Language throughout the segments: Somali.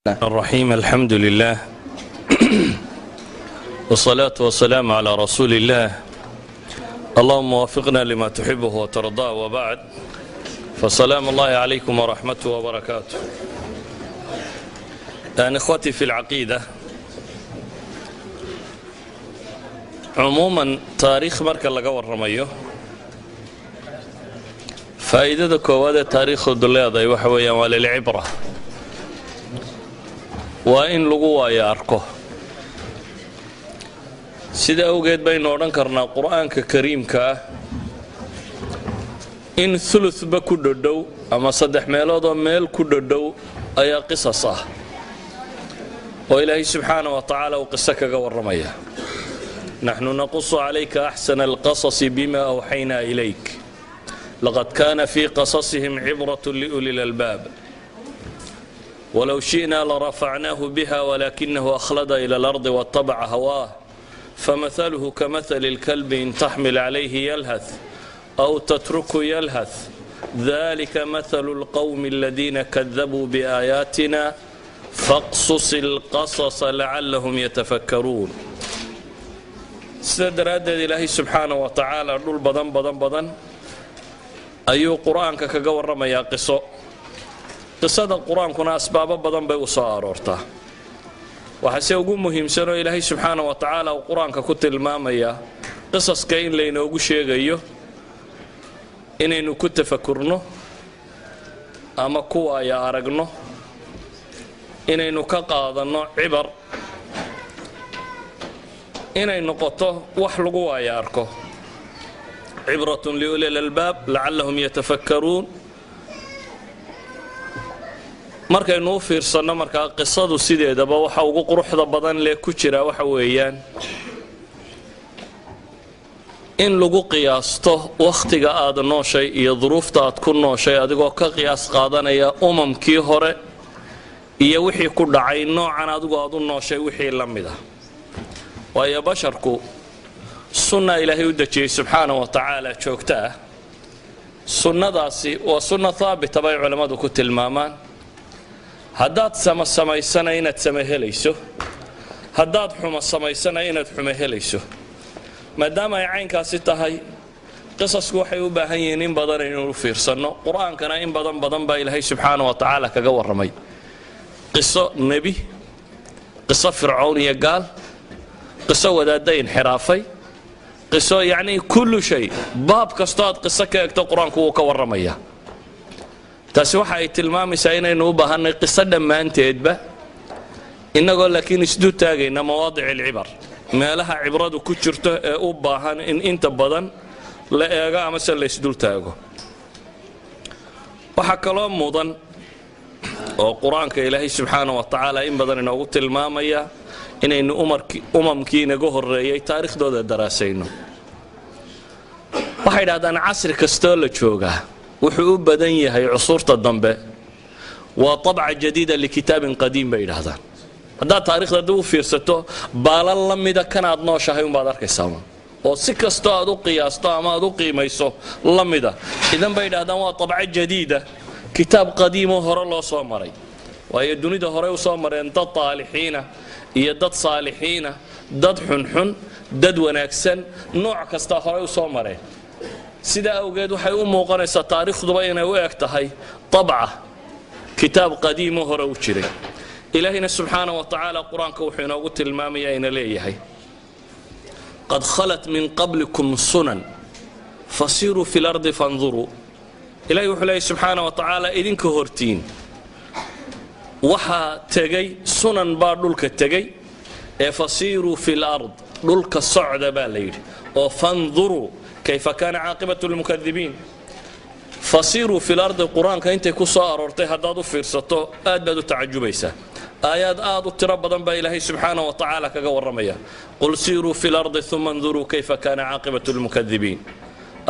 الرحيم الحمد لله والصلاة والسلام على رسول الله اللهم وفقنا لما تحبه وترضاه وبعد فسلام الله عليكم ورحمته وبركاته إخوتي في العقيدة عموما تاريخ marka laga warramayo faa'iidada koowaad ee taariikhdu leedahay waxa weeyaan waa lilcibra waa in lagu waayo arko sida awgeed baynu odhan karnaa qur'aanka kariimka ah in thuluthba ku dhodhow ama saddex meelood oo meel ku dhodhow ayaa qisas ah oo ilaahay subxaanahu wa tacaala uu qiso kaga warramaya نحن نقص عليك أحسن القصص بما أوحينا إليك لقد كان في قصصهم عبرة لأولي الألباب ولو شئنا لرفعناه بها ولكنه أخلد إلى الأرض واتبع هواه فمثله كمثل الكلب إن تحمل عليه يلهث أو تتركه يلهث ذلك مثل القوم الذين كذبوا بآياتنا فاقصص القصص لعلهم يتفكرون sida daraaddeed ilaahay subxaanahu wa tacaala dhul badan ayuu qur-aanka kaga warramayaa qisada qur-aankuna asbaabo badan bay u soo aroortaa waxaase ugu muhiimsanoo ilaahay subxaanahu wa tacaala uu qur-aanka ku tilmaamayaa qisaska in laynoogu sheegayo inaynu ku tafakurno ama kuwaaya aragno inaynu ka qaadanno cibar inay noqoto wax lagu waayo arko cibratun liuli lalbaab lacallahum yatafakkaruun markaynu u fiirsanno markaa qisadu sideedaba waxa ugu quruxda badan lee ku jira waxa weeyaan in lagu qiyaasto wakhtiga aad nooshay iyo duruufta aad ku nooshay adigoo ka qiyaas qaadanaya umamkii hore iyo wixii ku dhacay noocan adigoo aad u nooshay wixii la mid ah waayo basharku sunna ilaahay u dejiyey subxaanahu wa tacaala joogto ah sunnadaasi waa sunna haabita bay culammadu ku tilmaamaan haddaad samaysana inaad sama helayso haddaad xumo samaysana inaad xumo helayso maadaama ay caynkaasi tahay qisasku waxay u baahan yihiin in badan inaynu fiirsanno qur-aankana in badan baa ilaahay subxaanahu wa tacaala kaga warramay qiso nebi qiso fircown iyo gaal qiso wadaadda inxiraafay qiso yacnii kullu shay baab kastoo aad qiso ka egto qur-aanku wuu ka warramayaa taasi waxa ay tilmaamaysaa inaynu u baahannay qiso dhammaanteedba innagoo laakiin isdu taagayna mawaadic alcibar meelaha cibradu ku jirto ee u baahan in inta badan la eego amase la isdul taago waxaa kaloo mudan oo qur-aanka ilaahay subxaanahu wa tacaala in badan inoogu tilmaamaya inaynu umamkii inaga horreeyay taariikhdooda daraasayno waxay dhahdaan casri kastoo la joogaa wuxuu u badan yahay cusuurta dambe waa طabca jadiida likitaabin qadiim bay yidhaahdaan haddaad taarikhda dib u fiirsato baalan la mida kanaad nooshahay unbaad arkaysaa oo si kastoo aad u qiyaasto ama aad u qiimayso la mida idan bay yidhahdaan waa طabca jadiida kitaab qadiimoo hore loo soo maray waayo dunida hore u soo mareen dad taalixiina iyo dad saalixiina dad xunxun dad wanaagsan nooc kasta hore u soo mareen sidaa awgeed waxay u muuqanaysaa taariikhduba inay u eg tahay طabca kitaab qadiimo hore u jiray ilaahina subxaanahu wa tacaala qur-aanka wuxuu inoogu tilmaamayaa ina leeyahay qad khalat min qablikum sunan fasiruu fi lardi fanduruu ilahay wuxuu leeyahy subxaanahu wa tacaala idinka hortiin waxaa tegay sunan baa dhulka tegay ee fasiiruu fi lard dhulka socda baa la yidhi oo fanduruu kayfa kaana caaqibatu lmukadibiin fasiiruu fi lardi qur-aanka intay ku soo aroortay haddaad u fiirsato aad baad u tacajubaysaa aayaad aad u tiro badan baa ilaahay subxaanahu wa tacaala kaga warramaya qul siiruu fi lardi uma anduruu kayfa kaana caaqibatu lmukadibiin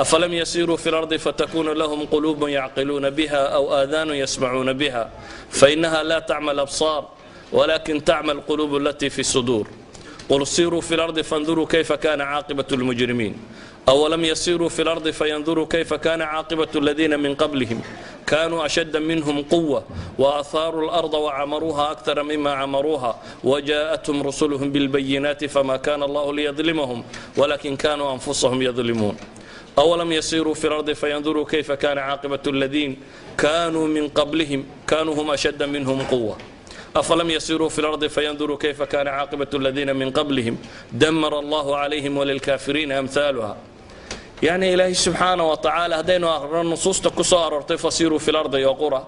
أفلم يسيروا في الأرض فتكون لهم قلوب يعقلون بها أو آذان يسمعون بها فإنها لا تعمى الأبصار ولكن تعمى القلوب التي في الصدور قل سيروا في الأرض فانظروا كيف كان عاقبة المجرمين أولم يسيروا في الأرض فينظروا كيف كان عاقبة الذين من قبلهم كانوا أشد منهم قوة وأثاروا الأرض وعمروها أكثر مما عمروها وجاءتهم رسلهم بالبينات فما كان الله ليظلمهم ولكن كانوا أنفسهم يظلمون أولم يسيروا في الأرض فينظروا كيف كان عاقبة الذين كانوا من قبلهم كانوا هم أشد منهم قوة أفلم يسيروا في الأرض فينظروا كيف كان عاقبة الذين من قبلهم دمر الله عليهم وللكافرين أمثالها يعني إلهي سبحانه وتعالى هدينا النصوص تكسر فسيروا في الأرض يقرأ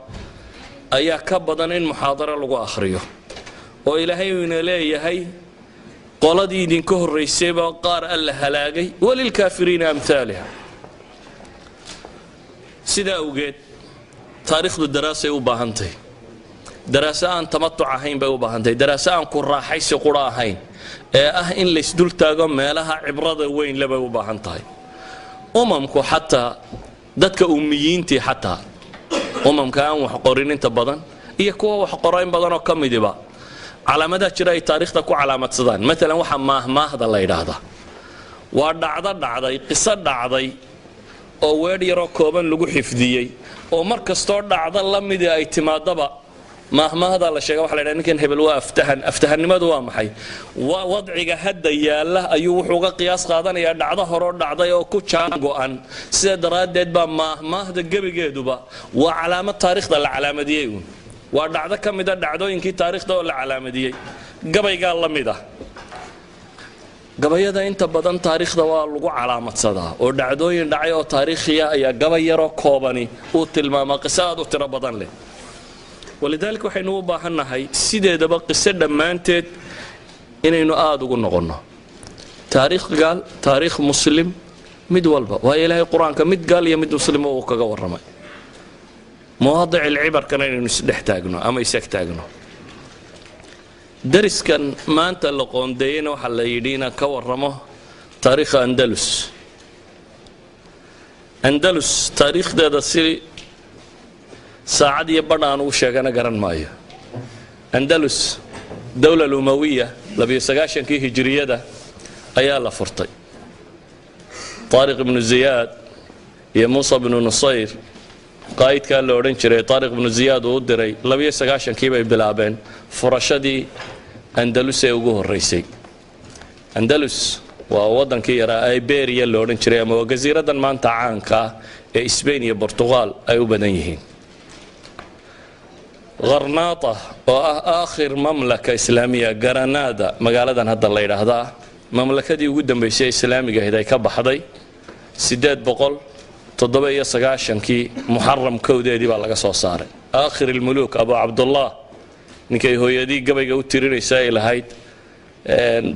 أي كبدا إن محاضرة لغو آخريه وإلهي من إلهي هي قولدي دين كهر ريسيبا قار ألا هلاقي وللكافرين أمثالها سيدا أوجد تاريخ الدراسة وباهنتي دراسة أن تمتع هين بوباهنتي دراسة أن كرا حيث قرا هين إن لسدول تاقم مالها عبرة وين لبوباهنتي أممكو حتى دتك أميينتي حتى أممك أن وحقورين أنت بدن إيه كوا وحقورين بدن وكم يدبا على مدى جرى تاريخ تكو علامة صدان مثلا وحا ما هذا الله يراهده ودعضي قصة دعضي أو وير يرو كوبان لغو حفظيي أو مركز طور دعضا لمدي اعتماد دبا ما هذا الله شيء وحلا لأن كان هبل أفتهن ما دوام حي ووضعك هدا ياله أيو وحوق قياس قادن يا دعضه هرو دعضه أو كوتشان قوان سيدرات ديد با ما هذا جبي جدو با وعلامة تاريخ ده العلامة ديون ودعضه كم ده دعضه إنكي تاريخ ده العلامة دي جبي قال الله ميدا جبي ده أنت بدن تاريخ ده واللغو علامة صدا ودعضه يندعي أو تاريخيا يا جبي يرو كوباني وتلما ما قصاد وترى بدن له ولذلك waxay noo baahanahay sideedaba qisad dhamaanteed inaynu aad ugu noqono taariikh muslim mid walba waa ilaahay quraanka mid gaal iyo mid muslim oo kaga waramay مواضع العبر كان inaynu isdhex taagno ama isag taagno dariskan maanta la qoondeeyna waxa la yidhiina ka waramo taariikh Andalus taariikhdeeda si ساعد يبرنا وشجعنا قرن مايا أندلس دولة الأموية لبي سجاشن كي هجرية ده أيالا فرطي طارق بن زياد يا موسى بن نصير قائد كان لورنشري طارق بن زياد ودري لبي سجاشن كي بيبلعبين فرشدي أندلس يوجه الرئيسي أندلس ووطن كي يرى إيبيريا لورنشري أما وجزيرة ما أنت عنكا إسبانيا برتغال أيو بدنيهين غرناطة وآخر مملكة إسلامية غرناطة مقالة هذا الله يرهدا مملكة دي قدام بيسي إسلامية هداي كبحضي سداد بقول تضبي سقاشن كي محرم كودي دي بالله صار آخر الملوك أبو عبد الله نكي هو يدي قبل جو تري رسائل هاي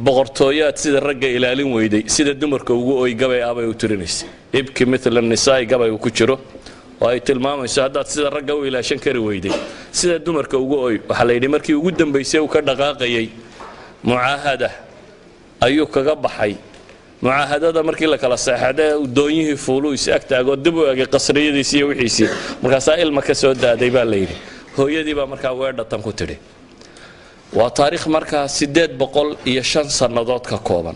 بغرطويات سيد الرجع إلى لين ويدي سيد الدمر كوجو قبل أبي وترينيس يبكي مثل النساء قبل وكشرو وأي تلمام الشهادات سيد الرجع إلى شنكر ويدي سيد الدمر كوجو وحليدي مركي وقدم بيسيو كدقاقي معاهدة أيوك كجبحي معاهدة ده مركي لك على الساحة ودونيه فلوس أكتر قدبوا أجي قصرية دي سي وحيسي مركاسائل مكسود ده ديبال ليري هو يدي بمركا وارد تنكتري وتاريخ مركا سداد بقول يشان سنضات ككوبان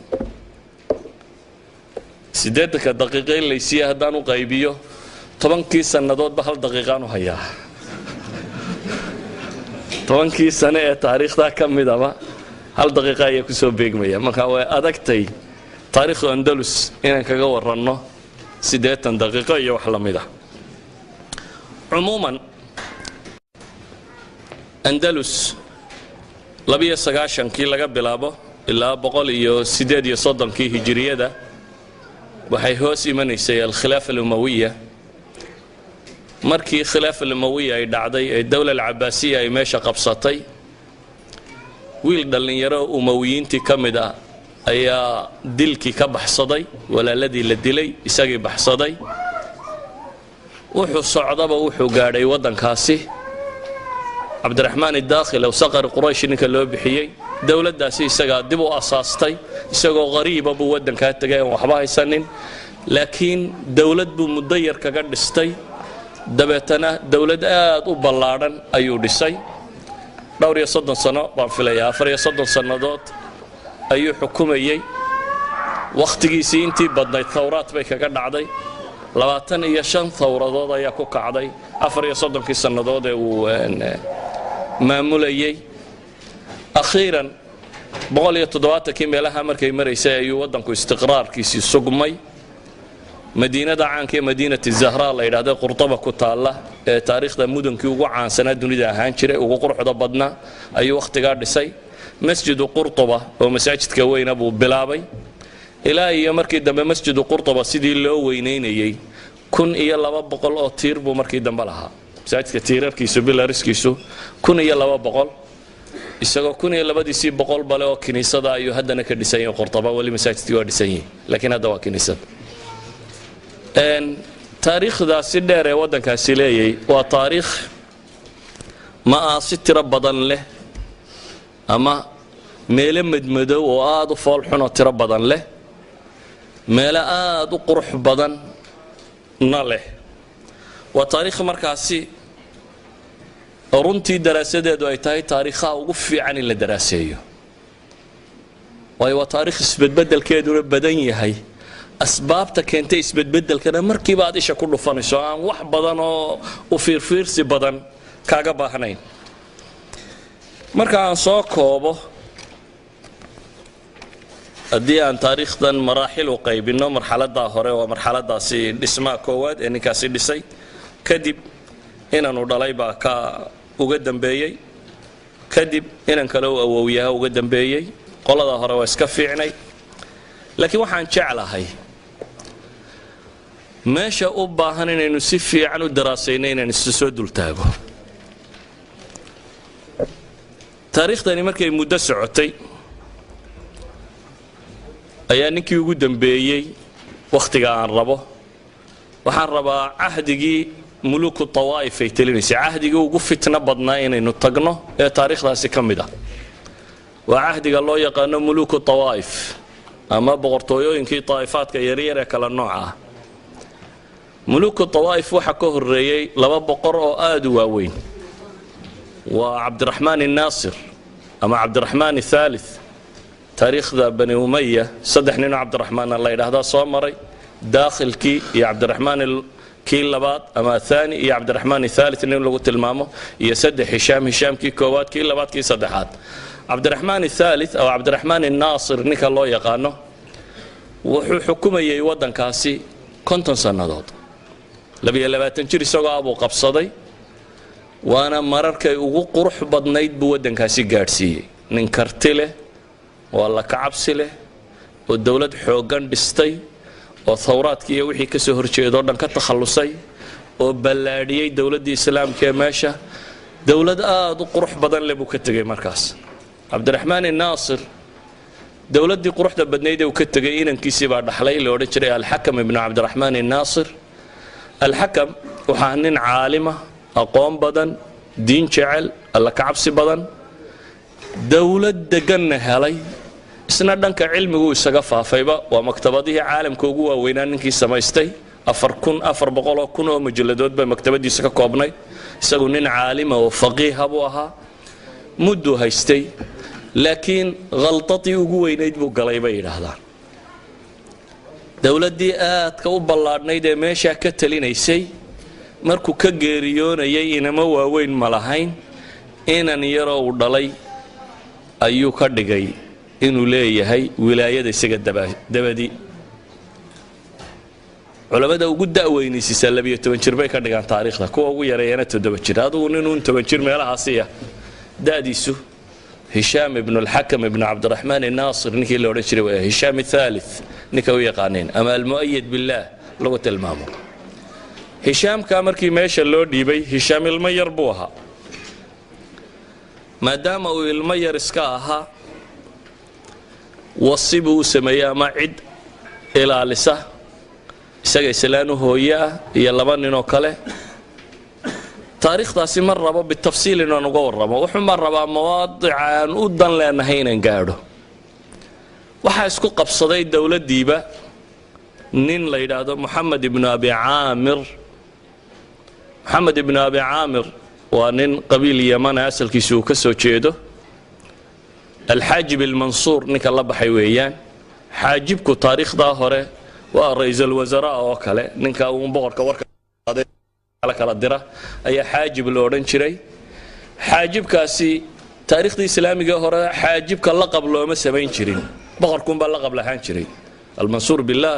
سداد كدقيقين ليسيه هدانو غيبيو طبعا كي سنضات بحال دقيقان وهيا طبعا كي سنة تاريخ ده كم مدama هل دقيقة يكسو بيجمية مركا وأدكتي تاريخ أندلس إن كجا ورنا سداد دقيقة يوحلا مده عموما أندلس لبي سجاشن كي لقى بلابه إلا بقول سداد يصدم كي هجرية ده وحيهوس إيمانيسي الخلافة الأموية مركي خلافة الأموية يدعدي الدولة العباسية يماشى قبصتي ويل دلني يرى أمويين تكمدا أي دلكي كبحصدي ولا الذي لدلي يساقي بحصدي وحو صعدة وحو قاري ودن كاسي عبد الرحمن الداخل أو صقر قريش إنك اللي بحيي دولة داسي يساقا دبو أساستي يساقا غريب أبو ودن كاتقاي وحباها يسنن لكن دولة بمضير كقدستي دبتنا دولة آد وبلارن أيو دسي دوري صدن سنة بانفليا فريا صدن سنة دوت أيو حكوميي wakhtigiisii intii badnayd thawraad bay kaga dhacday 25 thawradood ayaa ku kacday 34 sannadood ee uu maamulayay akhiiran 170 meelaha markay maraysay ayuu wadanku istiqraarkiisii sugmay madiinada caanka ee madiinada zahra la yiraahdo qurtaba ku taala ee taariikhda mudankii ugu caansanaa dunida ahaan jiray ugu quruxda badnaa ayuu waqtiga dhisay masjid qurtaba oo masaajidka weyn abuu bilaabay ilaa iyo markii dambe masjid qurtaba sidii loo weyneynayay 1200 oo tiir buu markii dambe lahaa masaajidka tiirarkiisu bilariskiisu 1200 isagoo 1200 bale oo kiniisada ayuu haddana ka dhisay qurtaba wali masaajidkii waa dhisay laakiin hadda waa kiniisad taariikhdaasi dheer ee wadankaasi leeyay waa taariikh maasi tiro badan leh ama meelo madmadow oo aad u fool xun oo tiro badan leh meelo aad u qurux badan na leh waa taariikh markaasi runtii daraasadeedu ay tahay taariikhaha ugu fiican in la daraaseeyo waayo waa taariikh isbedbedelkeeduna badan yahay asbaabta keentay isbedbedelkana markiiba aad isha ku dhufanayso aan wax badan oo u fiirfiirsi badan kaaga baahnayn marka aan soo koobo haddii aan taariikhdan maraaxil u qaybino marxaladda hore waa marxaladaasi dhismaha koowaad ee ninkaasi dhisay kadib inaanu dhalay baa ka uga dambeeyey kadib inan kale u awowyaha uga dambeeyey qolada hore waa iska fiicnay laakiin waxaan jeclahay meesha u baahan inaynu si fiican u daraasayno inaan isu soo dultaago taariikhdani markay muddo socotay ayaa ninkii ugu dambeeyey wakhtiga aan rabo waxaan rabaa cahdigii muluku tawaa'if ay talinaysay cahdigii ugu fitna badnaa inaynu tagno ee taariikhdaasi ka mid ah waa cahdiga loo yaqaano muluku tawaa'if ama boqortooyooyinkii طائفaadka yaryar ee kala nooca ah muluku tawaa'if waxa ka horeeyay laba boqor oo aad u waaweyn waa cabdiraxmaan الناصر ama cabdiraxmaan الثالث taariikhda bani umayya saddex nin oo cabdiraxmaan la yiraahdo soo maray daakhilkii iyo cabdiraxmaan kii labaad ama thani iyo cabdiraxmaan الثالث nin lagu tilmaamo iyo saddex hishaamkii koowaad kii labaad kii saddexaad cabdiraxmaan الثالث أو cabdiraxmaan الناصر ninka loo yaqaano wuxuu xukumayay wadankaasi 50 sannadood 22 jir isagoo abuu qabsaday waana mararkay ugu qurux badnayd buu wadankaasi gaadhsiiyey nin karti leh oo la kacabsi leh oo dawlad xoogan dhistay oo thawraadkii iyo wixii ka soo horjeedo dhan ka takhalusay oo ballaadhiyay dawladda islaamka ee meesha dawlad aad u qurux badan leh buu ka tagay markaas cabdiraxmaan الناصر dawladdii quruxda badnayd ee uu ka tagay inankiisii baa dhaxlay la odhan jiray alxakam ibnu cabdiraxmaan الناصر alxakam waxaa nin caalima aqoon badan diin jecel alla ka cabsi badan dawlad deganna helay isna dhanka cilmigu isaga faafayba waa maktabadihii caalamka ugu waaweynaa ninkii samaystay 400 oo majalladood bay maktabadiisa ka koobnay isagu nin caalima oo faqiih buu ahaa muddo haystay laakiin qaltadii ugu weynayd buu galay bay yiraahdaan dawladdii aadka u ballaadhnayd ee meesha ka talinaysay markuu ka geeriyoonayay inama waaweyn ma lahayn inan yaroo uu dhalay ayuu ka dhigay inuu leeyahay wilaayada isaga dabadi culamada ugu da'weynaysiisa 12 jir bay ka dhigaan taariikhda kuwa ugu yareeyana 7 jir adigu nin 7 jir meelahaasi ah داديسو هشام ابن الحكم ابن عبد الرحمن الناصر نكي اللي ورشري هشام الثالث نكوي قانين أما المؤيد بالله لغة المامور هشام كامركي ماشى اللو ديبي هشام المير بوها ما دام المير اسكاها وصيبه سميا معد إلى لسه سجى سلانه هويا يلبان نوكله taariikhdaasi mar rabo bitafsiil inaan uga warramo wuxuu mar rabaa mawaadic aan u dan leenahay inaan gaadho waxaa isku qabsaday dawladdiiba nin la yidhaahdo moxamed ibnu abi caamir waa nin qabiil yamana asalkiisa uu ka soo jeedo alxaajib almansuur ninka la baxay weeyaan xaajibku taariikhda hore waa ra'iisul wasaaraha oo kale ninka uu boqorka warka kala dira ayaa xaajib loo odhan jiray xaajibkaasi taariikhda islaamiga hore xaajibka laqab looma sameyn jirin boqorkun baa laqab lahaan jiray المنصور بالله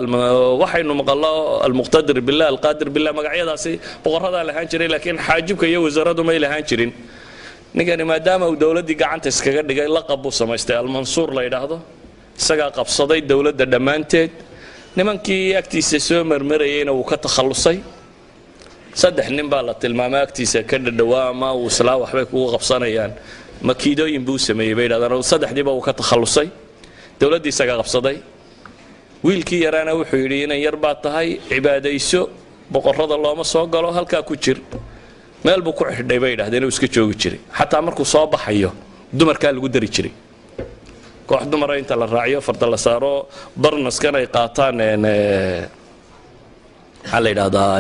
وحين مقالله المقتدر بالله القادر بالله magacyadaasi boqorada lahaan jiray laakiin xaajibka iyo wasaaraddu ma lahaan jirin ninkani maadaama uu dawladii gacanta iskaga dhigay laqab uu samaystay al-Mansuur la yiraahdo isaga qabsaday dawladda dhamaanteed nimankii agtiisa soo marmarayeen uu ka takhalusay saddex nin baa la tilmaamay agtiisa ka dhawaa ma uu islaa waxbay ku qabsanayaan makiidooyin buu sameeyay bay yiraahdaan saddexdiiba uu ka takhalusay dawladii isaga qabsaday wiilkii yaraana wuxuu yidhi inay yar baa tahay cibaadayso boqorrada looma soo galo halkaa ku jir meel buu ku xidhay bay yidhahdeen inuu iska joogi jiray xataa markuu soo baxayo dumarkaa lagu dari jiray koox dumara inta la raaciyo farda la saaro barnaskan ay qaataan maxaa la yidhahdaa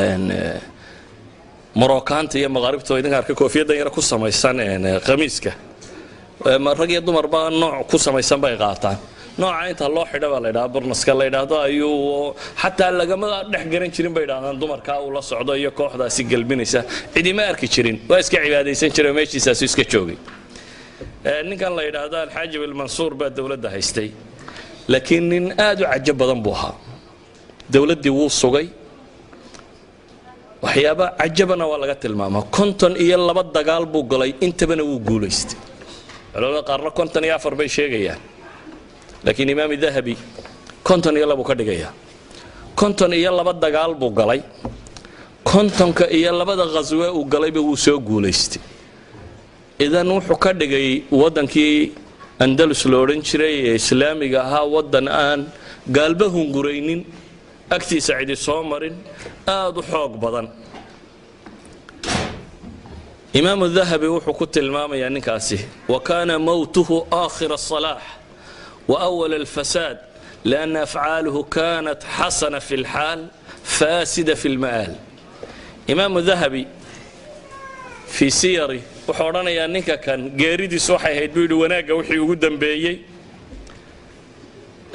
marookaanta iyo maqaaribta idinka arka koofiyaddan yara ku samaysan khamiiska rag iyo dumarba nooc ku samaysan bay qaataan nooca inta loo xidha baa la yidhahdaa barnaska la yidhaahdo ayuu xataa lagama dhex garan jirin bay yidhahdaan dumarkaa uu la socdo iyo kooxdaasi galbinaysa cidima arki jirin waa iska cibaadaysan jiray meeshiisaasu iska joogay ninkan la yidhaahdo alxaajib almansuur baa dawladda haystay laakiin nin aad u cajab badan buu ahaa dawladdii wuu sugay waxyaaba cajabana waa laga tilmaamaa 52 dagaal buu galay intabana wuu guulaystay culimada qaarna 54 bay sheegayaan laakiin imaam dahabi 52 ka dhigaya 52 dagaal buu galay 52 ghazwa uu galayba wuu soo guulaystay idan wuxuu ka dhigay wadankii andalus loo oran jiray ee islaamiga ahaa wadan aan gaalba hunguraynin agtiisa cidi soo marin aad u xoog badan imaam dahabi wuxuu ku tilmaamayaa ninkaasi wa kana mawtuhu aakhir as-salah وأول الفساد لأن أفعاله كانت حسنة في الحال فاسدة في المآل إمام الذهبي في سيري وحورنا يا نيكا كان جاريدي صحي هيدويد وناقة وحي وقدم بيي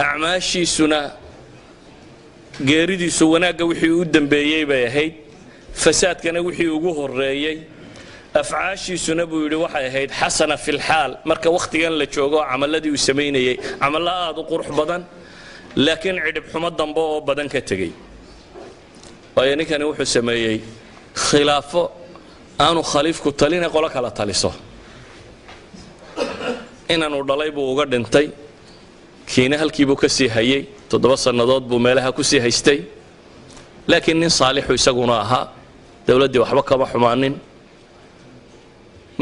أعماشي سنة جاريدي سو وناقة وحي وقدم بيي بيهيد فساد كان وحي وقوه الرأيي أفعاشي سنبو يدي waxay ahayd xasana fil xaal marka waqtigan la joogo amaladii uu sameeyay amala aad u qurux badan laakiin cidib xumo dambe oo badan ka tagay waayaninkani wuxuu sameeyay khilaafo aanu khaliifku talina qolo kala taliso inaanu dhalay buu uga dhintay kiina halkii buu ka sii hayay 7 sanadood buu meelaha ku sii haystay laakiin nin saalix isaguna ahaa dawladii waxba kama xumaanin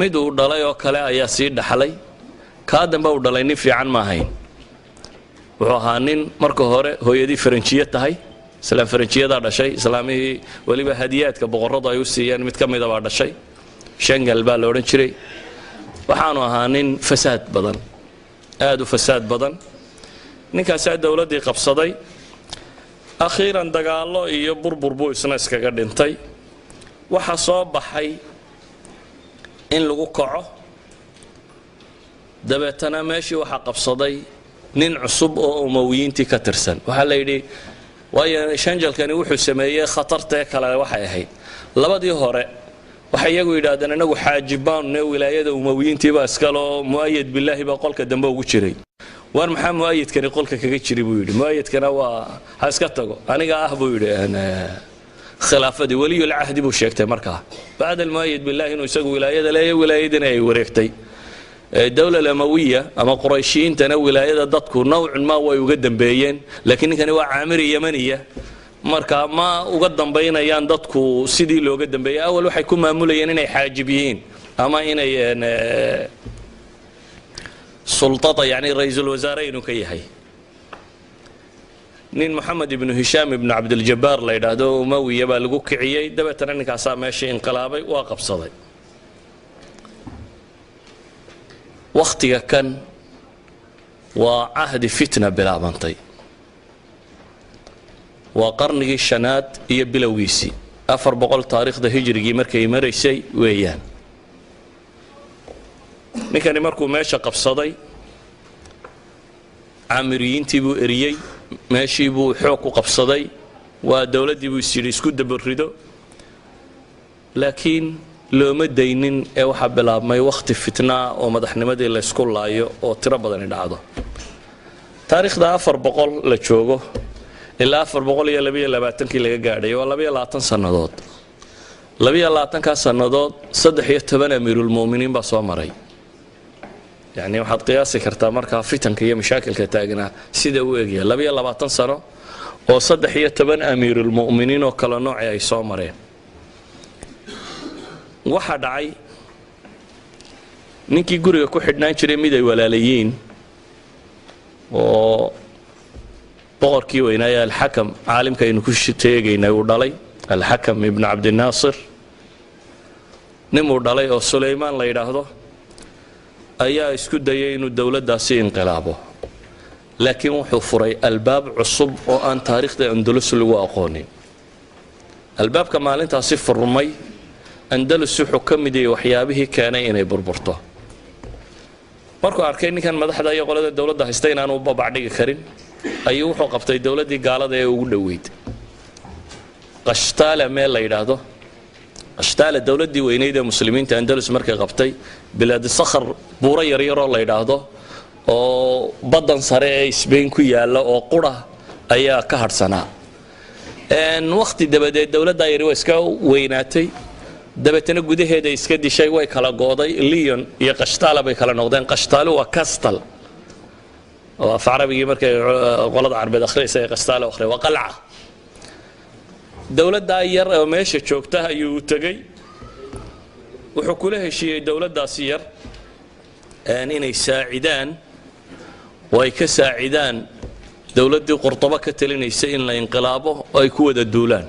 mid uu dhalay oo kale ayaa sii dhaxlay ka dambe uu dhalay nin fiican ma ahayn wuxuu ahaa nin marka hore hooyadii faranjiye tahay islaam faranjiyada dhashay islaamii waliba hadiyaadka boqorrada ay u siiyeen mid ka mid ah dhashay shangal baa la oran jiray waxaanu ahaa nin fasaad badan aad u fasaad badan ninkaas dawladii qabsaday akhiiran dagaalo iyo burbur buu isna iskaga dhintay waxa soo baxay in lagu kaco dabeetana meeshii waxa qabsaday nin cusub oo umawiyiintii ka tirsan waxa la yiri waayo shanjalkani wuxuu sameeyay khatarta kale waxay ahayd labadii hore waxa iyagu yiraahdeen anagu xaajibaan wilaayada umawiyiintii ba iskalo muayyad billahi ba qolka dambe ugu jiray war maxaa muayyadkani qolka kaga jiray buu yiri muayyadkana waa ha iska tago aniga ah buu yiri khilaafadii wali العهد buu sheegtay markaa بعد المؤيد بالله inuu isagu wilaayada leeyahay wilaayadina ay wareegtay dawla amawiya ama qurayshiin tana wilaayada dadku nooc ma way uga dambeeyeen laakiin ninkani waa aamiri yamaniya marka ma uga dambeynayaan dadku sidii looga dambeeyay awal waxay ku maamulayeen inay xaajibiyiin ama inay sultada yani ra'iisul wasaare inuu ka yahay nin محمد بن هشام بن عبد الجبار لا يراهدو أموي baa lagu kiciyay dabeetana ninkaas meeshii inqilaabay waa qabsaday waqtiga kan waa ahdi fitna bilaabantay waa qarnigii shanaad iyo bilowgiisii 400 taariikhda hijrigii markay maraysay weeyaan ninkani markuu meesha qabsaday caamiriyiintii buu eriyey meeshii buu xoog ku qabsaday waa dawladdii buu is yidhi isku dabarido laakiin looma daynin ee waxaa bilaabmay wakhti fitnaa oo madaxnimadii la isku laayo oo tiro badani dhacdo taariikhda 400 la joogo ilaa 422 laga gaadhay waa 22 sannadood 22 sannadood 13 amiirul muuminiin baa soo maray يعني waxaad qiyaasi kartaa markaa fitanka iyo mashaakilka taagnaa sida uu eegaya 22 sano oo 13 amiirul muuminiin oo kala nooc ay soo mareen waxa dhacay ninkii guriga ku xidhnaan jiray mid ay walaalayeen oo boqorkii weynaa al-Hakam caalimka inuu ku sheegaynay uu dhalay al-Hakam ibn Abd al-Nasir nimuu dhalay oo Sulaymaan la yiraahdo ayaa isku dayay inuu dawladdaasi inqilaabo laakiin wuxuu furay albaab cusub oo aan taariikhda Andalus lagu aqoonin albaabka maalintaasi furmay Andalus wuxuu ka mid yahay waxyaabihii keenay inay burburto markuu arkay ninkan madaxda iyo qolada dawladda haystay inaanu babacdhigi karin ayuu wuxuu qabtay dawladdii gaalada ee ugu dhaweyd qashtaala meel la yiraahdo qashtaala dawladdii weynayd ee muslimiinta Andalus markay qabtay bilaad sakhar buura yar yar oo la yiraahdo oo badan sare ee Spain ku yaala oo qura ayaa ka harsanaa waqti dabadeed dawladda ay iska weynaatay dabeetana gudaheeda iska dishay way kala gooday Lyon iyo qashtaala bay kala noqdeen qashtaalo waa castle oo af Carabiga markay qolada Carbeed akhriisay qashtaalo akhri waa qalca dawladda yar oo meesha joogta ayuu tagay wuxuu kula heshiiyay dawladdaasi yar inay saacidaan way ka saacidaan dawladdii Qurtuba ka talinaysa in la inqilaabo ay ku wada duulaan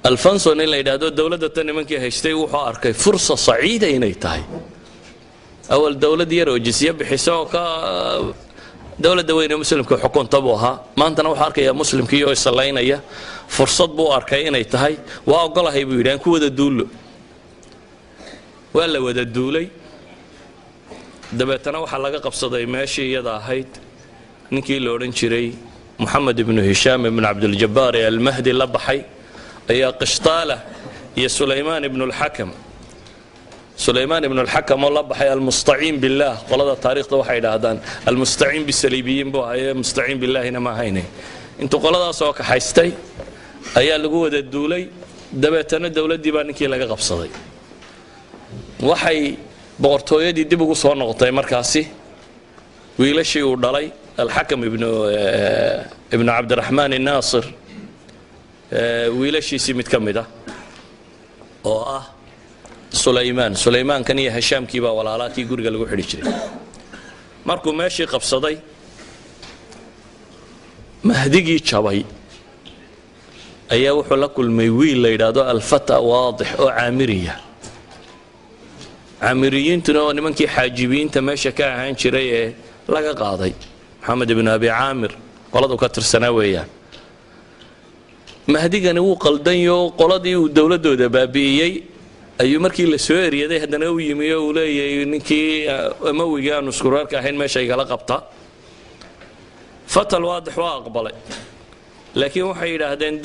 Alfonso in la yiraahdo dawladda tan nimankii haystay wuxuu arkay fursad saciida inay tahay awal dawlad yar oo jisiya bixiso ka dawladda weyne muslimka xukunta buu ahaa maantana waxa arkaya muslimkii oo islaynaya fursad buu arkay inay tahay waa ogolahay buu yiraan ku wada duulo waa la wada duulay dabeetana waxa laga qabsaday meeshii iyada ahayd ninkii la oran jiray Muhammad ibn Hisham ibn Abd al-Jabbar al-Mahdi la baxay ayaa qashtaala iyo Sulaymaan ibn al-Hakam سليمان بن الحكم والله بحي المستعين بالله قلدا تاريخ ده waxay dhaahdaan المستعين بالسليبيين buu ayaa مستعين بالله ina ma haynay inta qoladaas oo ka haystay ayaa lagu wada duulay dabeetana dawladii baa ninkii laga qabsaday waxay boqortooyadii dib ugu soo noqotay markaasi wiilashii uu dhalay الحكم ابن عبد الرحمن الناصر wiilashiisi mid kamida oo سليمان كان هشام كيبا walaalakii guriga lagu xidhi jiray markuu meeshii qabsaday mahdigii jabay ayaa wuxuu la kulmay wiil la yiraahdo al-Fata Waadix oo caamiriya caamiriyiintuna oo nimankii xaajibiinta meesha ka ahaan jiray ee laga qaaday Muhammad ibn Abi Aamir qoladu ka tirsanaa weeyaan mahdigani wuu qaldanyo qoladii uu dawladooda baabiiyay ayuu markii la soo eriyaday hadana uu yimiyo uu leeyahay ninkii amawiga aanu iskuurarka ahayn meesha ay kala qabta fatal waadix waa aqbalay laakiin waxay yiraahdeen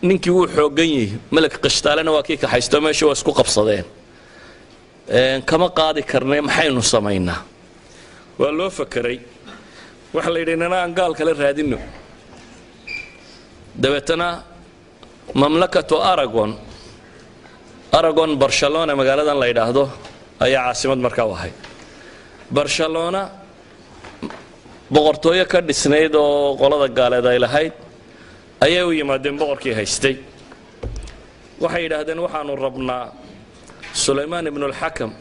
ninkii uu xoogan yahay malak qashtaalana waa kii ka haysto meesha waa isku qabsadeen kama qaadi karnay maxaynu sameeynaa waa loo fakiray waxa la yidhaynaa aan gaal kale raadino dabeetana mamlakatu Aragon Barcelona magaaladan la yiraahdo ayaa caasimad markaa wahay Barcelona boqortooyo ka dhisnayd oo qolada gaaleed ay lahayd ayaa u yimaadeen boqorkii haystay waxay yiraahdeen waxaanu rabnaa Sulaymaan ibn al-Hakam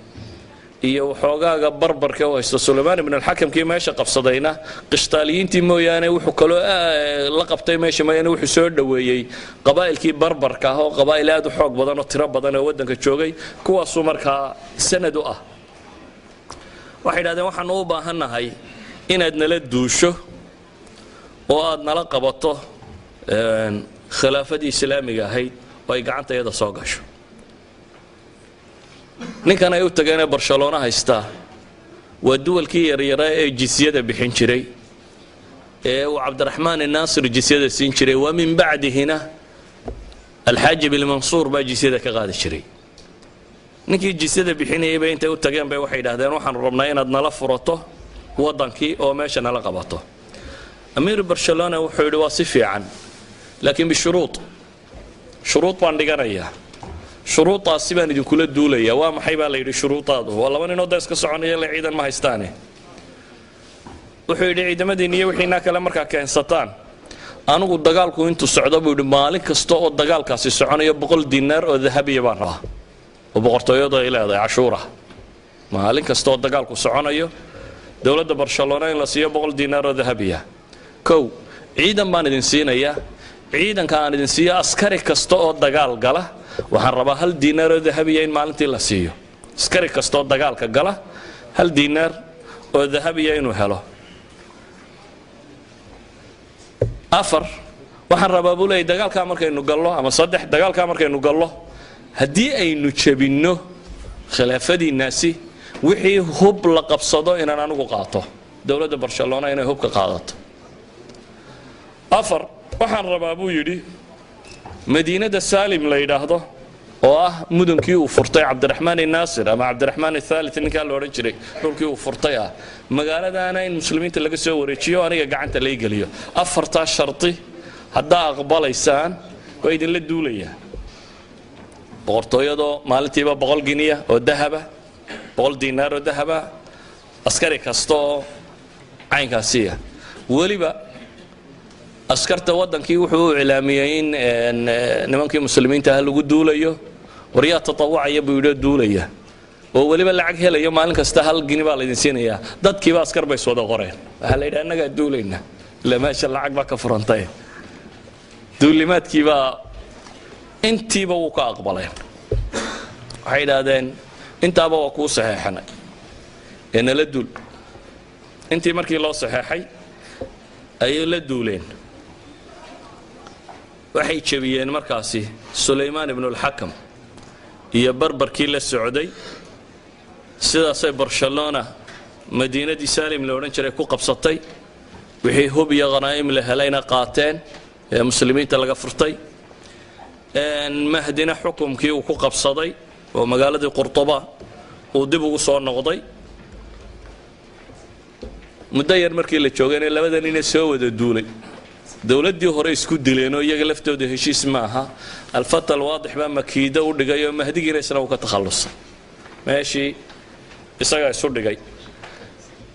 iyo xoogaaga barbarka oo haysto Sulaymaan ibn al-Hakam kii meesha qabsadayna qishtaaliyiintii mooyaane wuxuu kale la qabtay meesha mooyaane wuxuu soo dhaweeyay qabaa'ilkii barbarka oo qabaa'il aad u xoog badan oo tiro badan oo wadanka joogay kuwaas markaa sanad u ah waxay yiraahdeen waxaan u baahanahay inaad nala duusho oo aad nala qabato khilaafadii islaamiga ahayd oo ay gacantayada soo gasho ninkan ay u tageen Barcelona haysta ودول كي يرى جزية بحين شري وعبد الرحمن الناصر جزية سين شري ومن بعد هنا الحاجب المنصور با جزية كغاد شري ninkii jisada bixinayay intay u tageen bay waxay yiraahdeen waxaan rabnaa inaad nala furato wadankii oo meesha nala qabato amiir barcelona wuxuu yiri waa si fiican laakiin bishuruud shuruud baan dhiganayaa shuruudaasi baan idin kula duulaya waa maxay baa la yiri shuruudaadu waa laba nin oo daas ka soconaya la ciidan ma haystaane wuxuu yiri ciidamadiina iyo wixiina kale markaa keensataan anigu dagaalku intuu socdo buu yiri maalin kasta oo dagaalkaasi soconayo 100 dinar oo dahabiya baan rabaa وبقرطيوده إلى هذا عشورة ما لين كستو دجال كسرعانيو دولة برشلونة إن لسيه بقول دينار ذهبية كو عيدا ما ندنسينا يا عيدا كان ندنسيه أسكري كستو دجال قلا وحربها هل دينار ذهبية إن ما لنتي لسيه أسكري كستو دجال كقلا هل دينار ذهبية إنه هلا أفر وحربها بوله دجال كامر كإنه قال له أما صدق دجال كامر كإنه قال له هدي أي نجبينه خلافة الناس وحي هب لقب صدا إن أنا نقاطه دولة برشلونة إن هب كقاطة أفر وحن ربابو يدي مدينة السالم لا يراهده مدن كيو فرطي عبد الرحمن الناصر أما عبد الرحمن الثالث إن كان لورنجري دول كيو فرطيها مقالة أنا المسلمين تلاقي سووا ريتشيو أنا قاعد تلاقي قليو أفرطا شرطي هدا أقبال إنسان ويدين للدولية boqortooyadu maalintiiba 100 giniya oo dahaba 100 dinar oo dahaba askari kasto caynkaasiya waliba askarta wadankii wuxuu cilaamiyay in nimankii muslimiinta ah lagu duulayo wariya tatawucaya buu yidhi duulaya oo waliba lacag helayo maalin kasta 1 gini baa la idin siinaya dadkiiba askar bay soo qoreen waxa la yiraahdaa anaga duulayna la meesha lacag ba ka furantay duulimaadkiiba intiiba wuu ka aqbaleen waxay yiraahdeen intaaba waa ku saxeexnay in la dul intii markii loo saxeexay ay la duuleen waxay jabiyeen markaasi Suleymaan ibn al-Hakam iyo barbarkii la socday sidaas ay Barcelona madiinadii Salim la oran jiray ku qabsatay wixii hub iyo qanaa'im la helayna qaateen ee muslimiinta laga furtay مهدنا حكم كيو كوكب صدي ومقالة قرطبة ودبوا صار نقضي مدير مركي اللي تشوفين إلا بدنا نسوي الدولة دولة دي هريس كود لينو يجلفته ده شيء اسمها الفتى الواضح بقى مكيدة ودقايا مهدي جريسنا وكتخلص ماشي يصير يصير دقاي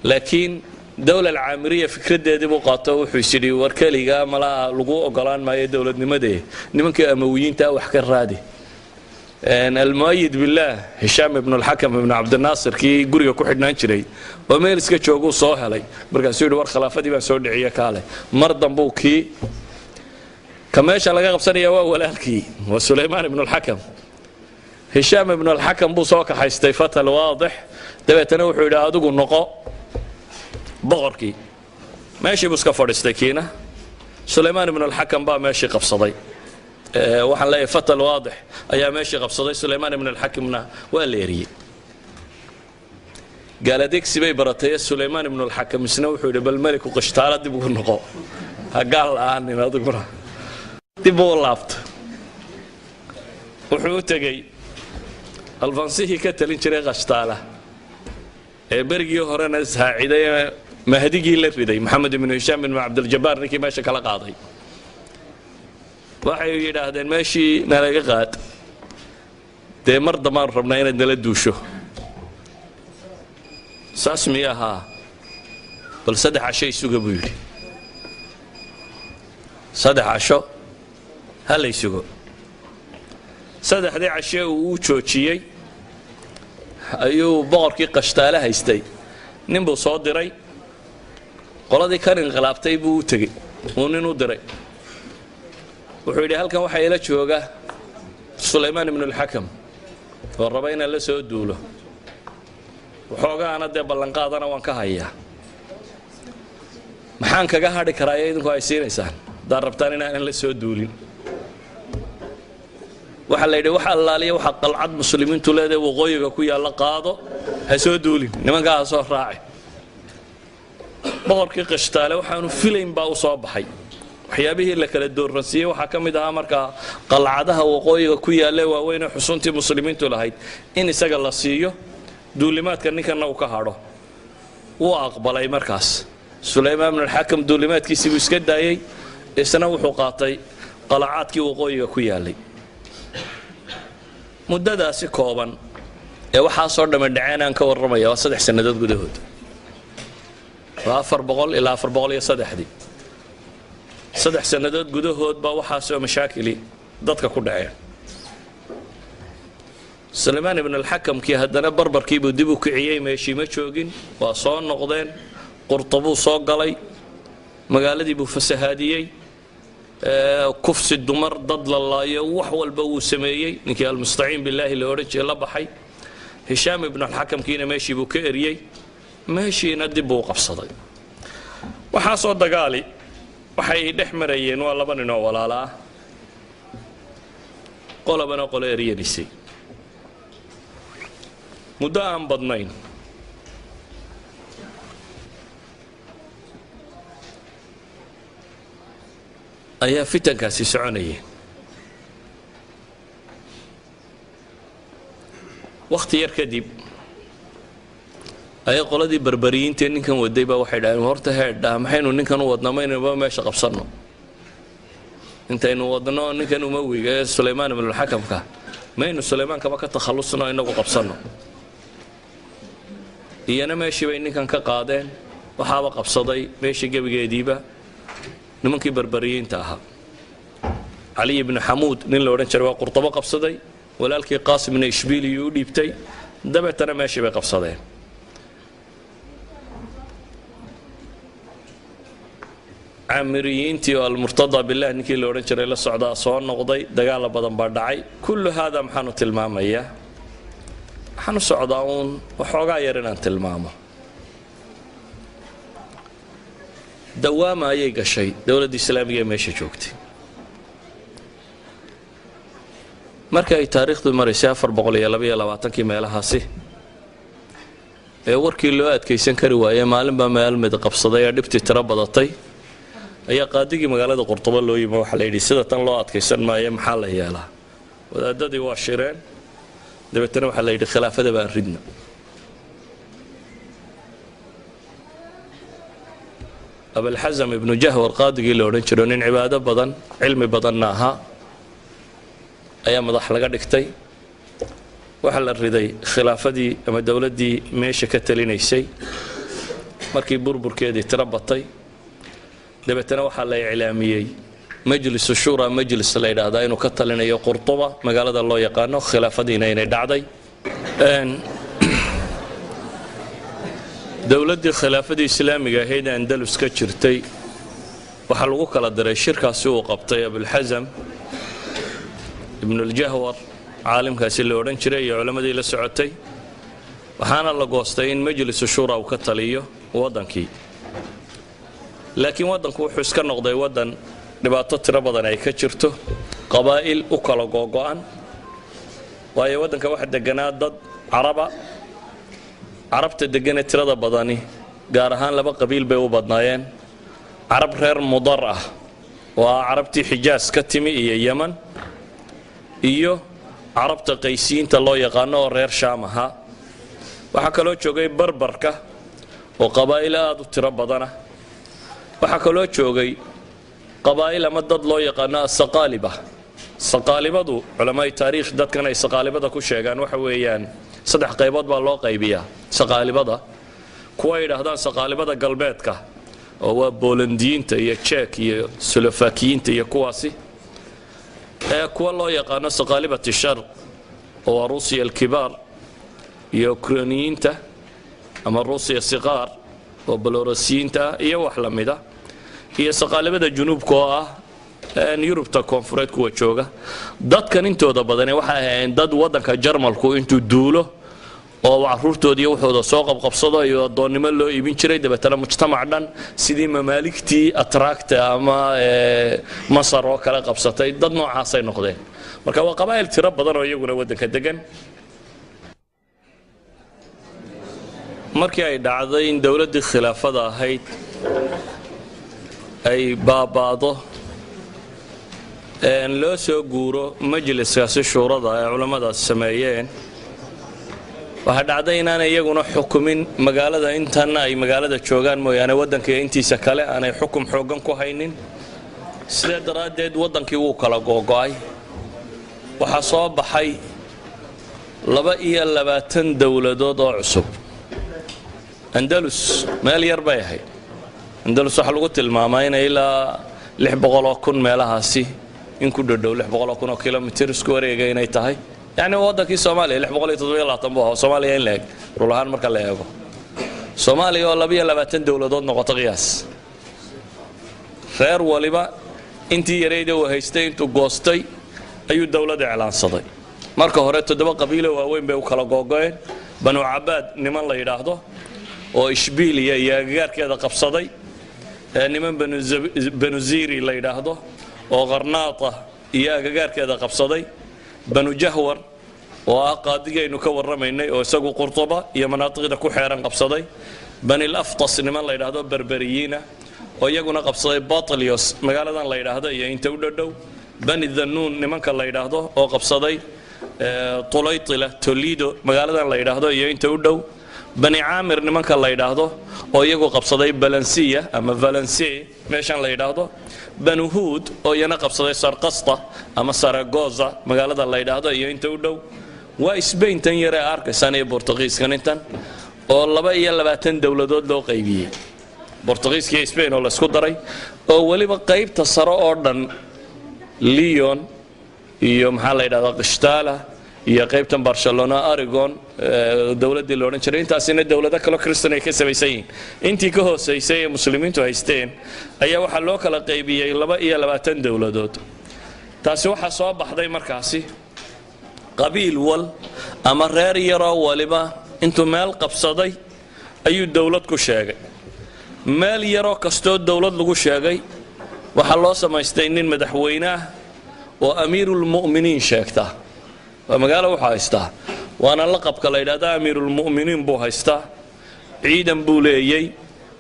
لكن دولة العامرية فكرة دي مقاطعة وحشري وركاليجا ملا لقوا قلان ما يدولة نمدي نمك أمويين تا وحكر رادي أن المؤيد بالله هشام بن الحكم بن عبد الناصر كي جوريا كحد نانشري وميلس كتشوجو صاحلي برجع سيد ور خلافة دي بسود عيا كاله مرض بوكي كماش على جاب سنة ولا كي وسليمان بن الحكم هشام بن الحكم بو صاك حيستيفت الواضح ده تنوح إلى هذوق النقاء بغركي ماشي بس كفرستكينه سليمان بن الحكم با ماشي قفصدي waxaan leeyahay fatal waadix ayaa meeshii qabsaday Suleymaan ibn al-Hakimna waa leeriyay gaaladeeg sibay baratay Suleymaan ibn al-Hakim isna wuxuu yiri bal malik qashtaala dib ugu noqo ha gaal aan inaad gura dib u laabt wuxuu tagay alfansihi ka talin jiray qashtaala ee bergii horena saaciday mahdigii la riday Maxamed ibn Hisham ibn Abd al-Jabbar ninkii meesha kala qaaday waxay yiraahdeen meeshii nalaga qaad dee mar damaan rabnaa inaad nala duusho saas miyaha bal saddex cashay suga buu yiri saddex casho hal ay sugo saddexdii cashay uu joojiyay ayuu boqorkii qashtaale haystay nin buu soo diray qoladii kan inqilaabtay buu u tagay uu nin u diray wuxuu yidhi halkan waxaa ila jooga Suleymaan ibn al-Hakam oo raba inaan la soo duulo waxoogaana dee ballanqaadana waan ka hayaa maxaan kaga hadhi karaa idinku ay siinaysaan haddaad rabtaan inaan la soo duulin waxa la yidhi waxa allaaliya waxa qalcad muslimiintu leedahay waqooyiga ku yaalla qaado ha soo duulin nimankaa ha soo raaci boqorkii qishtaale waxaanu filayn baa u soo baxay waxyaabihii la kala doorransiiyey waxaa ka mid ahaa markaa qalcadaha waqooyiga ku yaalla waaweyn ee xusuntii muslimiintu lahayd in isaga la siiyo duulimaadka ninkanna uu ka hadho wuu aqbalay markaas sulaymaan ibn alxakam duulimaadkiisii buu iska daayey isna wuxuu qaatay qalcaadkii waqooyiga ku yaallay muddadaasi kooban ee waxaasoo dhamma dhaceen aan ka warramaya waa 3 sannadood gudahood waa 400 ilaa 403 3 sannadood gudahood baa waxaasoo mashaakili dadka ku dhaceen sulaymaan ibn alxakamkii haddana barbarkiibuu dib u kiciyey meeshii ma joogin waa soo noqdeen qurtabuu soo galay magaaladii buu fasahaadiyey kufsi dumar dad la laayo wax walba wuu sameeyey ninkii almustaciin billaahi la odhan jiray la baxay hishaam ibn alxakamkiina meeshii buu ka eriyey meeshiina dib buu qabsaday waxaasoo dagaali waxay dhex marayeen waa 2 nin oo walaala ah qolabana qolo eryanisay muddo aan badnayn ayaa fitankaasi soconayeen waqti yar kadib ayay qoladii barbariyiintii ninkan waday baa waxay dhaaheen horta heedha maxaynu ninkan u wadnaa maynaba meesha qabsanno intaynu wadno ninkan uma wiiga ee sulaymaan ibn alxakamka maynu sulaymaan ka takhalusno inagu qabsanno iyana meeshii bay ninkan ka qaadeen waxaaba qabsaday meeshii gebigeediiba nimankii barbariyiinta ahaa cali ibn xamuud nin la odhan jiray waa qurtabo qabsaday walaalkii qaasim ibn ishbiili u dhiibtay dabeetana meeshii bay qabsadeen caamiriyiintii oo almurtada billah ninkii la odhan jiray la socdaa soo noqday dagaala badan baa dhacay kullu haadaa maxaanu tilmaamayaa waxaanu socdaa uun waxoogaa yar inaan tilmaamo dawaama ayay gashay dowladda islaamiga ee meesha joogtay marka ay taariikhdu maraysay 422 meelahaasi ee warkii loo adkaysan kari waayay maalinba meel mid qabsaday ee dhibtii tiro badatay ayaa qaadigii magaalada qurtuba loo yimi waxa la yidhi sida tan loo adkaysan maayo maxaa la yeelaa wadaadadii waa shireen dabeetana waxa la yidhi khilaafada baan ridna abulxasam ibnu jahwar qaadigii la odhan jiro nin cibaado badan cilmi badanna ahaa ayaa madax laga dhigtay waxa la riday khilaafadii ama dowladdii meesha ka talinaysay markii burburkeedii tiro batay dabeetana waxaa la iclaamiyey majlisu shura majlis la yidhaahdaa inuu ka talinayo qurtuba magaalada loo yaqaano khilaafadiina inay dhacday dowladdii khilaafadii islaamiga ahayd andalus ka jirtay waxaa lagu kala diray shirkaasi uu qabtay abulxasam ibn aljahwar caalimkaasi la odhan jiray iyo culammadii la socotay waxaana la goostay in majlisu shura uu ka taliyo waddankii laakiin waddanku wuxuu iska noqday waddan dhibaato tiro badan ay ka jirto qabaa'il u kala googo'an waayo waddanka waxa deganaa dad carabta deganee tirada badani gaar ahaan 2 qabiil bay u badnaayeen carab reer mudar ah oo ah carabtii xijaas ka timi iyo yaman iyo carabta qaysiyiinta loo yaqaano oo reer shaam ahaa waxaa kaloo joogay barbarka oo qabaa'il aad u tiro badana waxaa kaloo joogay qabaa'il ama dad loo yaqaano asaqaaliba saqaalibadu culamada taariikh dadkan ay saqaalibada ku sheegaan waxa weeyaan 3 qaybood baa loo qaybiyaa saqaalibada kuwa yidhaahdaan saqaalibada galbeedka oo waa boolandiyiinta iyo jeek iyo slovakiyiinta iyo kuwaasi kuwa loo yaqaano saqaalibati sharq oo waa ruusiya alkibaar iyo ukrainiyiinta ama ruusiya siqaar oo balorosiyiinta iyo wax la mida iyo saqaalibada junuubka oo ah yurubta koonfureed kuwa jooga dadkan intooda badane waxay ahaayeen dad waddanka jarmalku intuu duulo oo caruurtoodii wuxuuda soo qabqabsado iyo adoonnimo loo iibin jiray dabeetana mujtamac dhan sidii mamaaligtii atraakta ama masar oo kale qabsatay dad noocaasay noqdeen marka waa qabaa'il tiro badan oo iyaguna waddanka degan markii ay dhacday in dowladdii khilaafada ahayd ay baabaado loo soo guuro majliskaasi shuurada ay culammadaas sameeyeen waxaa dhacday inaanay iyaguna xukumin magaalada intanna ay magaalada joogaan mooyaane waddanka intiisa kale aanay xukum xooggan ku haynin sidaa daraaddeed waddankii wuu kala googo'ay waxaa soo baxay 22 dowladood oo cusub andalus meel yar bay ahayd andalus waxaa lagu tilmaamaa inay ilaa 600,000 meelahaasi in ku dhow 600,000 oo kilomitir isku wareega inay tahay yani waddankii Soomaaliya 627 buu ahaa Soomaaliya in leeg rulahaan marka la eego Soomaaliya oo 22 dowladood noqoto qiyaas reer waliba intii yareeyay oo haystay intuu goostay ayuu dawladda iclaansaday marka hore 7 qabiilo waaweyn bay u kala googo'een banu Abaad niman la yiraahdo oo Ishbiiliya iyo agagaarkeeda qabsaday niman banu Ziri la yiraahdo oo Qarnaata iyo agagaarkeeda qabsaday banu Jahwar oo qaadigeenu ka warramaynay oo isagu Qurtuba iyo manaatiqda ku xeeran qabsaday bani al-Aftas niman la yiraahdo Berberiyiina oo iyaguna qabsaday Batlios magaaladan la yiraahdo iyo inta u dhow bani Dhanuun nimanka la yiraahdo oo qabsaday Tulaytila Toledo magaaladan la yiraahdo iyo inta u dhow bani Aamir nimanka la yiraahdo oo iyagu qabsaday Valencia ama Valencia meeshan la yiraahdo banu Hud oo yana qabsaday Sarqasta ama Saragoza magaalada la yiraahdo iyo inta u dhow waa Spain tan yare arkaysan ee Portugiiskan intan oo 22 dowladood loo qaybiyay Portugiiska iyo Spain oo la isku daray oo waliba qaybta sare oo dhan Lyon iyo maxaa la yiraahdaa Qishtaala iyo qaybtan Barcelona Aragon dawladii loo oran jiray intaasina dawlado kale Kristaan ay ka sameeyeen intii ka hooseysay ee muslimiintu haysteen ayaa waxa loo kala qaybiyay 22 dawladood taasi waxa soo baxday markaasi qabiil wal ama reer yaro waliba intuu meel qabsaday ayuu dawlad ku sheegay meel yaro kasto dawlad lagu sheegay waxa loo samaystay nin madaxweynaha oo amiirul mu'miniin sheegta magaalo waxa haysta waana laqabka la yiraahdo amiirul mu'miniin buu haysta ciidan buu leeyay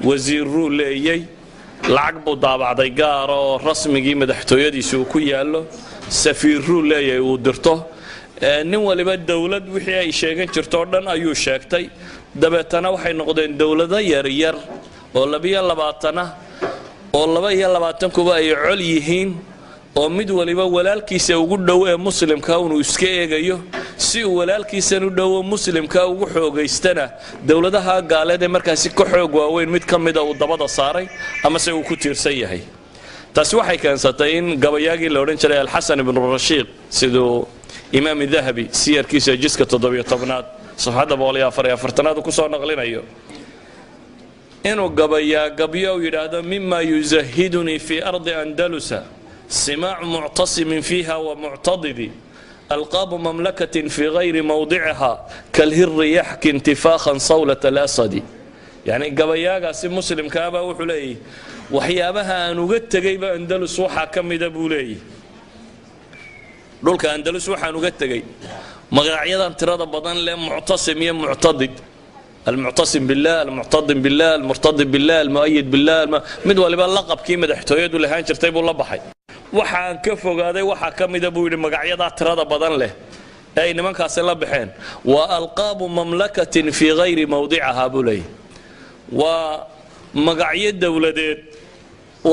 wasiirru leeyay lacag buu daabacday gaar oo rasmigii madaxtooyadiisu ku yaalo safiirru leeyay uu dirto nin waliba dawlad wixii ay sheegan jirto dhan ayuu sheegtay dabeetana waxay noqdeen dawlado yar yar oo 22 oo 22 kuba ay col yihiin oo mid waliba walaalkiisa ugu dhow ee muslimka uu iska eegayo si uu walaalkiisa u dhow muslimka ugu xoogaystana dawladaha gaaleed ee markaasi ka xoog waaweyn mid kamid ah uu dabada saaray ama se uu ku tiirsan yahay taasi waxay keensatay in gabayaagii la oran jiray al-Hasan ibn Rashiid sidoo imaam Dhahabi siyarkiisa jiska 17aad safxada 144aad ku soo naqlinayo inuu gabayo yiraahdo mimma yuzahiduni fi ardi andalusa سماع معتصم فيها ومعتضد ألقاب مملكة في غير موضعها كالهر يحكي انتفاخا صولة الأسد يعني قبياغا سي مسلم كابا وحلي وحيابها نغت جيب أندلس وحا كم دبولي دولك أندلس وحا نغت جيب مغرعيدا تراد بدن لا معتصم يا معتضد المعتصم بالله المعتضم بالله المرتضب بالله المؤيد بالله مد ولبا لقب كيما دحتويد ولا هان جرتay buu la baxay waxaan ka fogaaday waxa kamida buu yiri magacyada tirada badan leh ay nimankaas la baxeen wa alqab mamlakatin fi ghayri mawdi'aha bulay wa magacyo dawladeed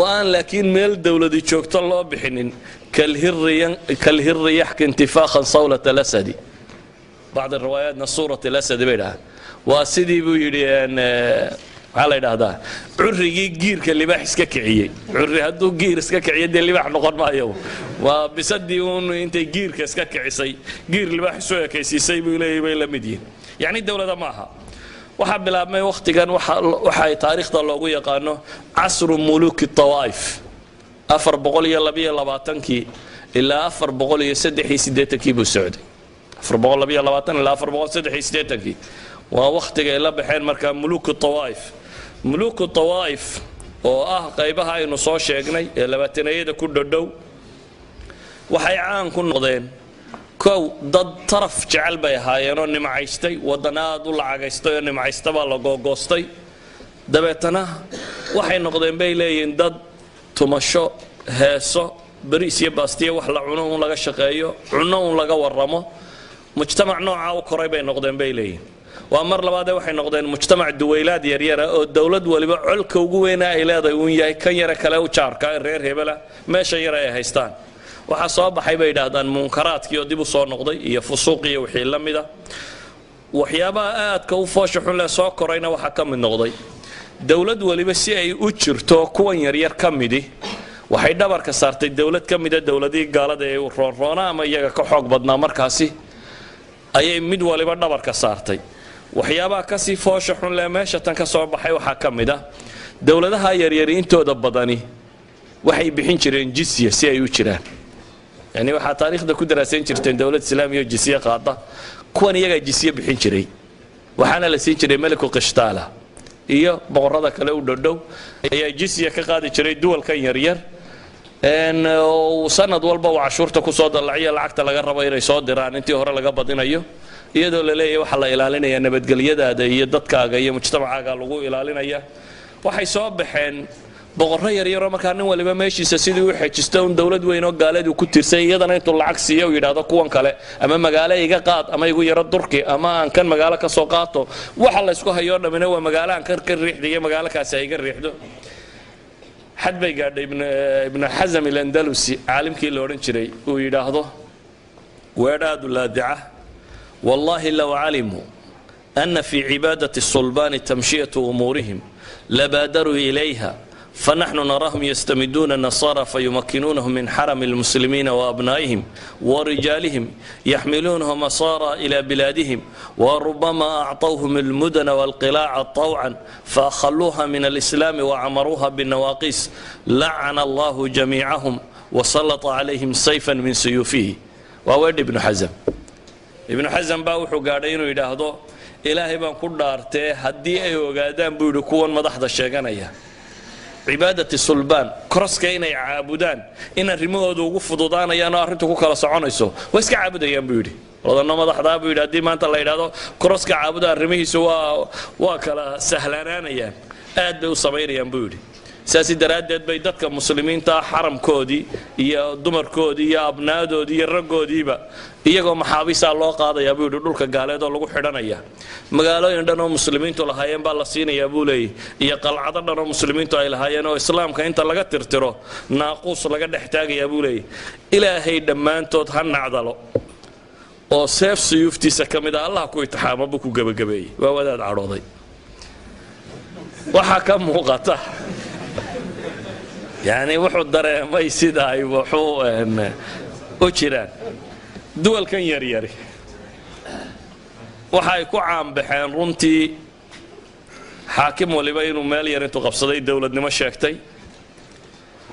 waan laakiin meel dawladi joogto loo bixinin kalhir yahki intifakhan sawlat al-asadi بعض الروايات صورة الأسد بينها واسدي بيريان على هذا عرّي جير كاللي بحس ككعية عرّي هدو جير سككعية دي اللي بح نقر ما يوم وبصدقون أنت جير كسككعيسي جير اللي بحسوه كيسي بيلا مدين يعني الدولة ده معها وحب لما وقت كان وحي تاريخ الله يقانه عصر ملوك الطوائف أفر بقول يلا بيا لبعتنكي إلا أفر بقول يسدحي سديتك يبو السعودي 422 ilaa 483 waa waqtiga ay la baxeen markaa muluku tawaa'if. muluku tawaa'if oo ah qaybaha aynu soo sheegnay ee labaatanayada ku dhodhow waxay caan ku noqdeen kow dad taraf jecel bay ahaayeenoo nimcaystay wadanaad u lacagaystay oo nimcaysta baa la googoostay dabeetana waxay noqdeen bay leeyihiin dad tumasho heeso bariis iyo baastiya wax la cuno un laga shaqeeyo cuno un laga warramo mujtamac nooca u koray bay noqdeen bay leeyihiin waa mar labaad waxay noqdeen mujtamac duwaylaad yaryara oo dawlad waliba colka ugu weynaa ay leedahay uun yahay kan yara kale u jaarka reer hebela meesha yara ay haystaan waxa soo baxay bay yidhaahdaan munkaraadkii oo dib u soo noqday iyo fusuuq iyo wixii la mida waxyaabaha aadka u foosha xun leh soo korayna waxaa ka mid noqday dawlad waliba si ay u jirto kuwan yaryar ka midi waxay dhabarka saartay dawlad ka mida dawladihii gaalada ee roonroona ama iyaga ka xoog badnaa markaasi ayay mid waliba dhabarka saartay waxyaabaha kasii foosha xun leh meesha tan ka soo baxay waxaa ka mid ah dawladaha yaryari intooda badani waxay bixin jireen jizya si ay u jiraan yani waxaa taariikhda ku daraasayn jirteen dawlad islaamiya oo jizya qaada kuwan iyagaa jizya bixin jiray waxaana la siin jiray meliku qishtaala iyo boqorada kale u dhodhow ayaa jizya ka qaadi jiray duwalkan yaryar sanad walba uu cashuurta ku soo dalaciyo lacagta laga rabo inay soo diraan intii hore laga badinayo iyadoo la leeyahay waxa la ilaalinayaa nabadgelyadaada iyo dadkaaga iyo mujtamacaaga lagu ilaalinaya waxay soo baxeen boqorro yaryaroo markaa nin waliba meeshiisa sidii u xejisto un dawlad weyn oo gaaleed uu ku tiirsan iyadana intuu lacag siiyo uu yidhaahdo kuwan kale ama magaalo iga qaad ama igu yaro durki ama aan kan magaalo ka soo qaato waxa la isku hayoo dhammina waa magaalo aan kan ka riixda iyo magaalo kaasi ay iga riixdo xad bay gaadhay ibnu xasam ilandalusi caalimkii la odhan jiray uu yidhaahdo weedhaadu laadica wallaahi low calimuu ana fii cibaadati sulbaani tamshiyatu umuurihim labaadaruu ilayha فنحن نراهم يستمدون النصارى فيمكنونهم من حرم المسلمين وأبنائهم ورجالهم يحملونهم أسارى إلى بلادهم وربما أعطوهم المدن والقلاع طوعا فأخلوها من الإسلام وعمروها بالنواقيس لعن الله جميعهم وسلط عليهم سيفا من سيوفه وأود ابن حزم ابن حزم باوحو قاعدين يداهدو إلهي بان كل دارته هدي أيو قادان بيدو كون مدحض الشيغانية cibaadati sulbaan koroska inay caabudaan in arrimahooda ugu fududaanayaan oo arrintu ku kala soconayso way iska caabudayaan buu yidhi wadano madaxdaa buu yidhi haddii maanta la yidhaahdo koroska caabuda arrimihiisu waa kala sahlanaanayaan aad bay u samaynayaan buu yidhi saasi daraaddeed bay dadka muslimiinta xaramkoodii iyo dumarkoodii iyo abnaadoodii iyo raggoodiiba iyagoo maxaabiisaa loo qaadayaa buu yidhi dhulka gaaleed oo lagu xidhanaya magaalooyin dhan oo muslimiintu lahaayeen baa la siinayaa buu leeyahy iyo qalcado dhan oo muslimiintu ay lahaayeen oo islaamka inta laga tirtiro naaquus laga dhex taagayaa buu leeyahy ilaahay dhammaantood ha nacdalo oo seef suyuuftiisa ka mid ah allah ku itixaamo buu ku gebagabeeyey waa wadaad cadhooday waxaa ka muuqata يعني وحو dareemay sida ay wuxuu u jiraan duwalkan yaryari waxay ku caanbaxeen runtii xaakim waliba inuu meel yar intuu qabsaday dawladnimo sheegtay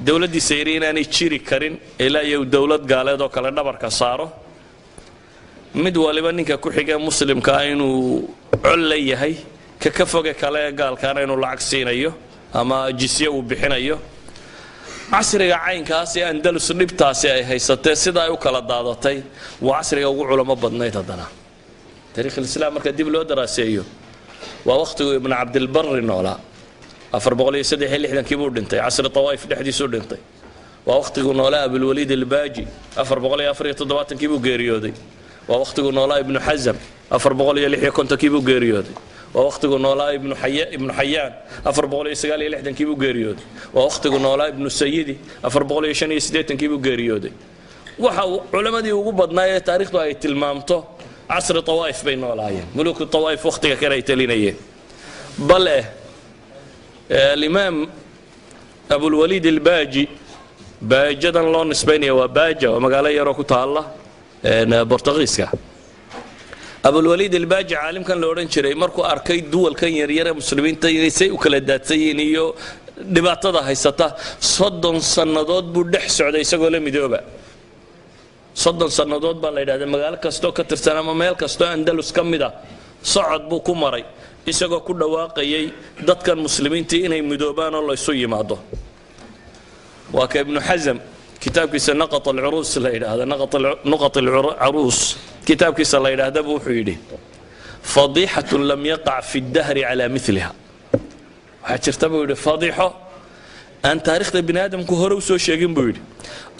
dawladdiisa yari inaanay jiri karin ilaa iyo dawlad gaaleed oo kale dhabarka saaro mid waliba ninka ku xigay muslimka inuu col leeyahay ka foge kale gaalkaana inuu lacag siinayo ama jisye uu bixinayo casriga caynkaas ee andalus dhibtaasi ay haysatee sida ay u kala daadatay waa casriga ugu culamo badnayd haddana taariikh islaam marka dib loo daraaseeyo waa waqtigu ibn cabdilbarri noolaa 463 buu dhintay casri tawaif dhexdiisu dhintay waa waqtigu noolaa abulwaliid albaaji 474 buu geeriyooday waa waqtigu noolaa ibn xazam 456 buu geeriyooday ووقتكو نولا ابن حيان أفربغولي سقالي لحدن كيبو غيريودي ووقتكو نولا ابن السيدي أفربغولي شاني سديتن كيبو غيريودي وحاو علماء دي ugu badnaayee taariikhdu ay tilmaamto casri tawaif bay noolaayeen muluk tawaif waqtiga kale ay talinayeen bal الإمام أبو الوليد الباجي باجدان لو نسبينيا waa baaja oo magaalo yar oo ku taala Boortaqiiska أبو الوليد الباجي عالم كان لورن شري مركو أركيد دول كان يريرا مسلمين تيسي وكلادات سينيو دبعتها هيستا صدن صندوق بدح سعودي سقول مدوبة soddon sannadood baa la yidhahda magaalo kastoo ka tirsan ama meel kastoo andalus ka mid ah socod buu ku maray isagoo ku dhawaaqayay dadkan muslimiintii inay midoobaan oo laysu yimaado waa ka ibnu xasam kitaabkiisa naqat alcuruus la yidhaahda nuqat alcaruus kitaabkiisa la yidhaahda buu wuxuu yidhi fadiixatun lam yaqac fi ddahri calaa miliha waxaa jirta buu yidhi fadiixo aan taariikhda bini aadamku hore u soo sheegin buu yidhi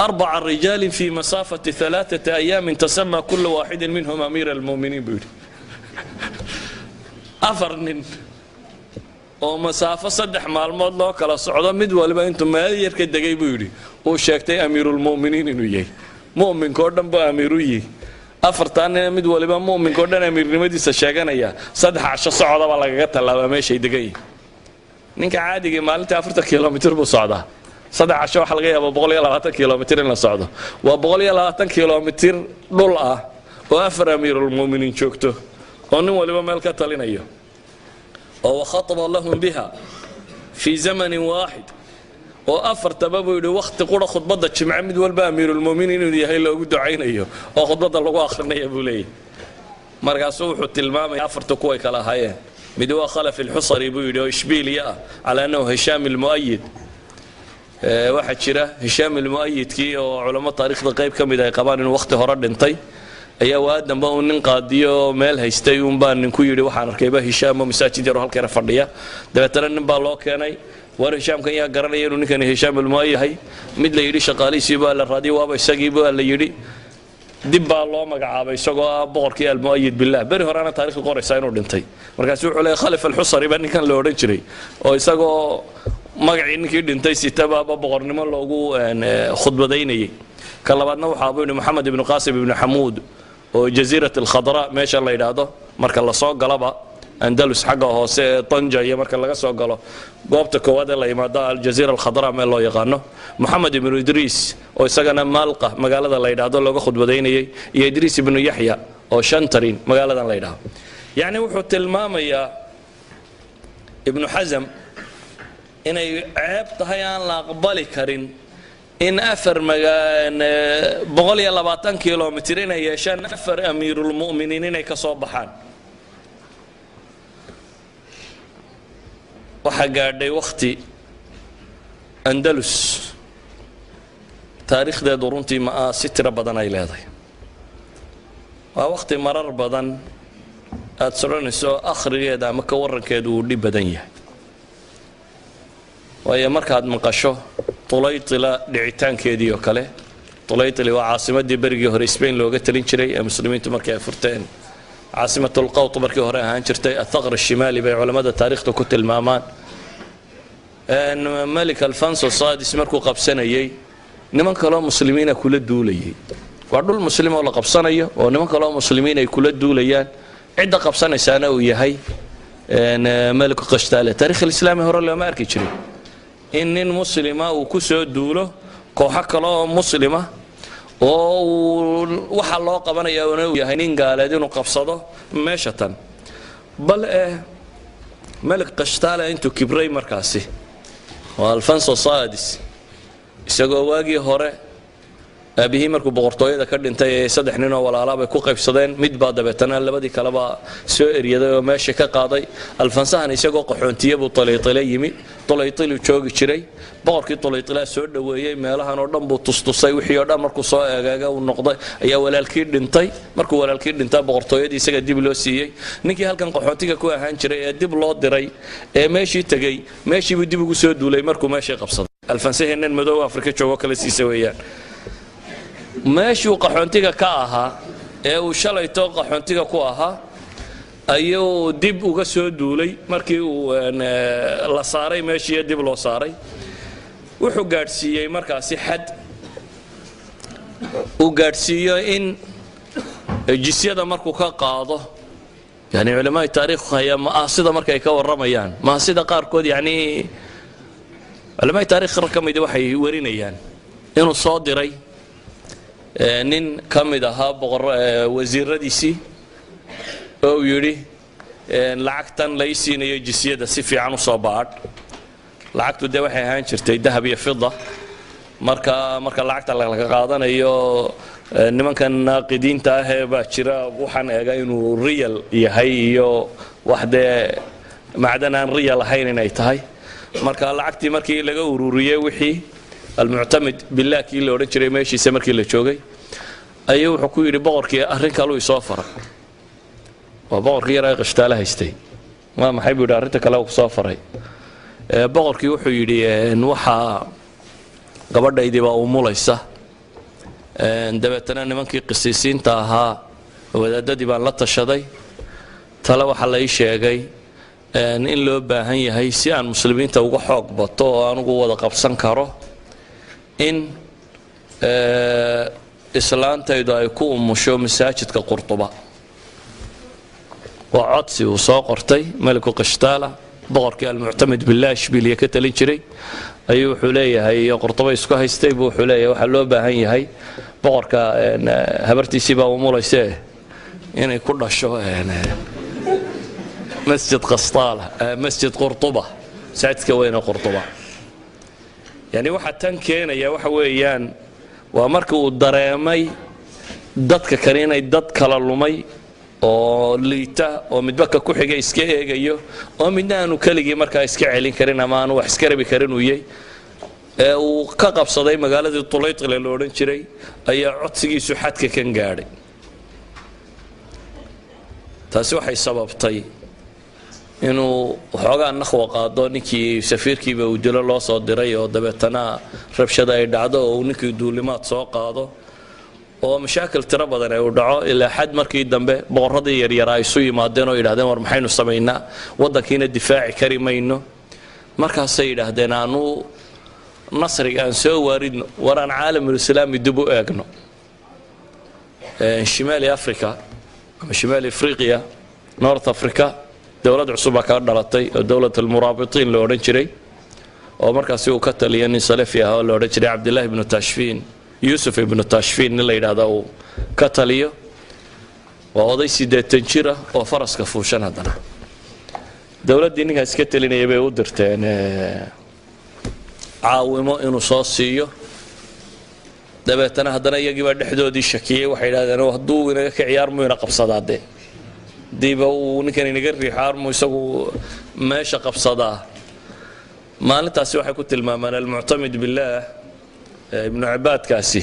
arbaca rijaalin fii masaafati alaaata ayaamin tasamaa kula waaxidin minhum amiira almu'miniin buu yidhi afar nin oo masaafo 3 maalmood loo kala socdo mid waliba intuu meel yar ka degay buu yidhi uu sheegtay amiirulmu'miniin inuu yahay mu'minka oo dhan buu amiiru yihi afartan mid waliba mu'minka oo dhan amiirnimadiisa sheeganaya 3 casho socodaba lagaga tallaabaa meeshay degan yihiin ninka caadiga maalintii 40 kilomitir buu socdaa 3 casho waxa laga yaabaa 120 kilomitir in la socdo waa 120 kilomitir dhul ah oo afar amiirulmu'miniin joogto oo nin waliba meel ka talinayo oo khataba lahum biha fi zaman waahid oo afartaba buu yidhi waqti qura khudbada jimca mid walba amiirulmu'miniin inuu yahay loogu ducaynayo oo khudbada lagu akhrinayo buu leeyahay markaasuu wuxuu tilmaamay afarta kuway kala ahaayeen mid waa khalaf alxusari buu yidhi oo ishbiiliya ah calaa annahu hishaam almu'ayid waxaa jira hishaam almu'ayidkii oo culamo taariikhda qayb ka mid ay qabaan inuu waqti hore dhintay ayaa waa damba uu nin qaadiyo meel haystay uun baa ninku yidhi waxaan arkayba hishaam oo masaajid yar oo halkeena fadhiya dabeetana nin baa loo keenay war hishaamkan yaa garanaya inuu ninkan hishaam almu'ayid yahay mid la yidhi shaqaalihiisii baa la raadiyay waaba isagii baa la yidhi dib baa loo magacaabay isagoo ah boqorkii almu'ayid billah beri horena taariikhdu qoraysaa inuu dhintay markaasuu wuxuu leeyahay khalif alxusari baa ninkan la odhan jiray oo isagoo magacii ninkii dhintay sitabaaba boqornimo loogu khudbadaynayay ka labaadna waxaa buu yidhi maxamed ibnu qaasim ibnu xamuud oo jaziirat alkhadra meesha la yidhaahdo marka la soo galaba andalus xagga hoose ee tanja iyo marka laga soo galo goobta koowaad ee la yimaado aljaziira alkhadra meel loo yaqaano moxamed ibnu idriis oo isagana maalqa magaalada la yidhaahdo looga khudbadaynayay iyo idriis ibnu yaxya oo shantarin magaaladan la yidhaahdo yacni wuxuu tilmaamayaa ibnu xasam inay ceeb tahay aan la aqbali karin in afar 120 kilomitir inay yeeshaan afar amiirulmu'miniin inay ka soo baxaan waxaa gaadhay waqti andalus taariikhdeedu runtii si tiro badan ay leedahay waa waqti marar badan aad soconayso akhrigeeda ama ka warankeedu uu dhib badan yahay waayo markaad maqasho طليطلة dhicitaankeedii oo kale طليطلة waa caasimadii berigii hore Spain looga talin jiray ee muslimiintu markay furteen caasimatul qawt markii hore ahaan jirtay athaqr shimaali bay culimada taariikhda ku tilmaamaan malik alfonso sadis markuu qabsanayay niman kale oo muslimiina kula duulayay waa dhul muslim oo la qabsanayo oo niman kale oo muslimiin ay kula duulayaan cid qabsanaysaana uu yahay malik qashtaale taariikh islaami hore loo ma arki jiray in nin muslima uu ku soo duulo kooxo kale oo muslima oo waxa loo qabanayaa inuu yahay nin gaaleed inuu qabsado meesha tan bal malik qashtaale intuu kibray markaasi waa alfonso sadis isagoo waagii hore aabihii markuu boqortooyada ka dhintay ee 3 nin oo walaalaha bay ku qaybsadeen mid baa dabeetana labadii kaleba soo eriyaday oo meesha ka qaaday alfansahan isagoo qaxoontiye buu طليطلة yimi طليطلة joogi jiray boqorkii طليطلة soo dhaweeyay meelahan oo dhan buu tustusay wixii oo dhan markuu soo eegaaga uu noqday ayaa walaalkii dhintay markuu walaalkii dhintay boqortooyadii isaga dib loo siiyay ninkii halkan qaxoontiga ku ahaan jiray ee dib loo diray ee meeshii tagay meeshii buu dib ugu soo duulay markuu meeshii qabsaday alfansahan madow Afrika joogo kala siisay weeyaan meeshuu qaxoontiga ka ahaa ee uu shalayto qaxoontiga ku ahaa ayuu dib uga soo duulay markii uu la saaray meeshii dib loo saaray wuxuu gaadhsiiyay markaasi xad uu gaadhsiiyo in jisyada markuu ka qaado yani culimada taariikhda ayaa maasida markay ka waramayaan maasida qaarkood yani culimada taariikhda kamid waxay warinayaan inuu soo diray nin kamid ahaa boqor wasiiradiisii oo yiri lacagtan la isiinayo jisyada si fiican u soo baadh lacagtu de waxay ahaan jirtay dahab iyo fida marka lacagta laga qaadanayo nimankan naaqidiinta ah ee baa jira waxaan eega inuu real yahay iyo wax dee macdan aan real ahayn inay tahay marka lacagtii markii laga ururiyay wixii almuctamid billah kii la odhan jiray meeshiisa markii la joogay ayuu wuxuu ku yidhi boqorkii arrin kale uu soo faray waa boqorkii yaraa qashtaala haystay waa maxay buu yidhi arrinta kale uu soo faray boqorkii wuxuu yidhi waxaa gabadhaydii baa umulaysa dabeetana nimankii qisiisiinta ahaa wadaadadii baan la tashaday tale waxaa la ii sheegay in loo baahan yahay si aan muslimiinta uga xoog bato oo aan ugu wada qabsan karo in islaantaydu ay ku umusho masaajidka qurtuba waa codsi uu soo qortay maliku qashtaala boqorkii almuctamid billah ishbiliya ka talin jiray ayuu wuxuu leeyahay iyo qurtuba isku haystay buu wuxuu leeyahay waxaa loo baahan yahay boqorka habartiisii baa umulayse inay ku dhasho masjid qastaala masjid qurtuba masaajidka weyne qurtuba yani waxa tan keenaya waxa weeyaan waa markii uu dareemay dadka kale inay dad kala lumay oo liita oo midba ka ku xigay iska eegayo oo midna aanu keligii markaa iska celin karin ama aanu wax iska rabi karin uu yahay uu ka qabsaday magaaladii tulaytle la odhan jiray ayaa codsigiisu xadka kan gaadhay taasi waxay sababtay inuu waxoogaa naqwa qaado ninkii safiirkiiba uu dilo loo soo diray oo dabeetana rabshada ay dhacdo oo uu ninkii duulimaad soo qaado oo mashaakil tiro badan ay u dhaco ilaa xad markii dambe boqorradii yaryara ay isu yimaadeen oo yidhahdeen war maxaynu samaynaa waddankiina difaaci kari mayno markaasay yidhaahdeen aanu nasriga aan soo waaridno war aan caalamulislaami dib u eegno shimaali africa ama shimaali afriqiya north africa dowlad cusub baa kaga dhalatay oo dowlad almuraabitiin la odhan jiray oo markaasi uu ka taliya nin salafi ah oo la odhan jiray cabdillahi ibnu tashfiin yuusuf ibnu tashfiin nin la yidhaahda uu ka taliyo waa oday 80 jira oo faraska fuushan haddana dowladdii ninkaas ka talinayay bay u dirteen caawimo inuu soo siiyo dabeetana haddana iyagii baa dhexdoodii shakiyey waxay yidhahdeen hadduu inaga ka ciyaarmu ina qabsadaade diiba uu ninkan inaga riixaarmu isagu meesha qabsadaa maalintaasi waxay ku tilmaamaan almuctamid billaah ibnu cibaadkaasi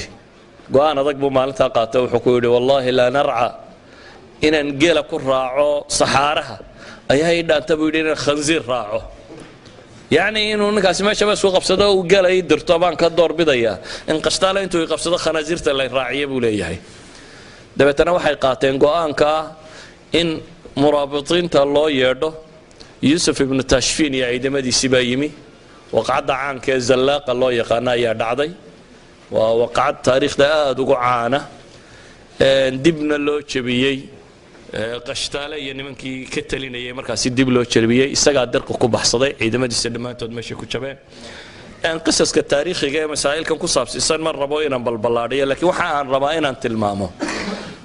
go-aan adag buu maalintaa qaatay wuxuu ku yidhi wallaahi laa narca inaan geela ku raaco saxaaraha ayaa ii dhaanta buu yidhi inaan khansiir raaco yacni inuu ninkaasi meeshaba isku qabsado uu geela ii dirto baan ka doorbidayaa in qashtaale intuu ii qabsado khanaasiirta la raaciya buu leeyahay dabeetana waxay qaateen go-aanka in muraabitiinta loo yeedho yuusuf ibnu tashfiin iyo ciidamadiisii baa yimi waqcadda caanka ee zallaaqa loo yaqaana ayaa dhacday waa waqcad taariikhda aada ugu caana dibna loo jebiyey qashtaale iyo nimankii ka talinayay markaasi dib loo jebiyey isagaa dirqa ku baxsaday ciidamadiisa dhammaantood meeshay ku jabeen qisaska taariikhiga ee masaa'ilkan ku saabsiisan ma rabo inaan balballaadhiyo laakiin waxa aan rabaa inaan tilmaamo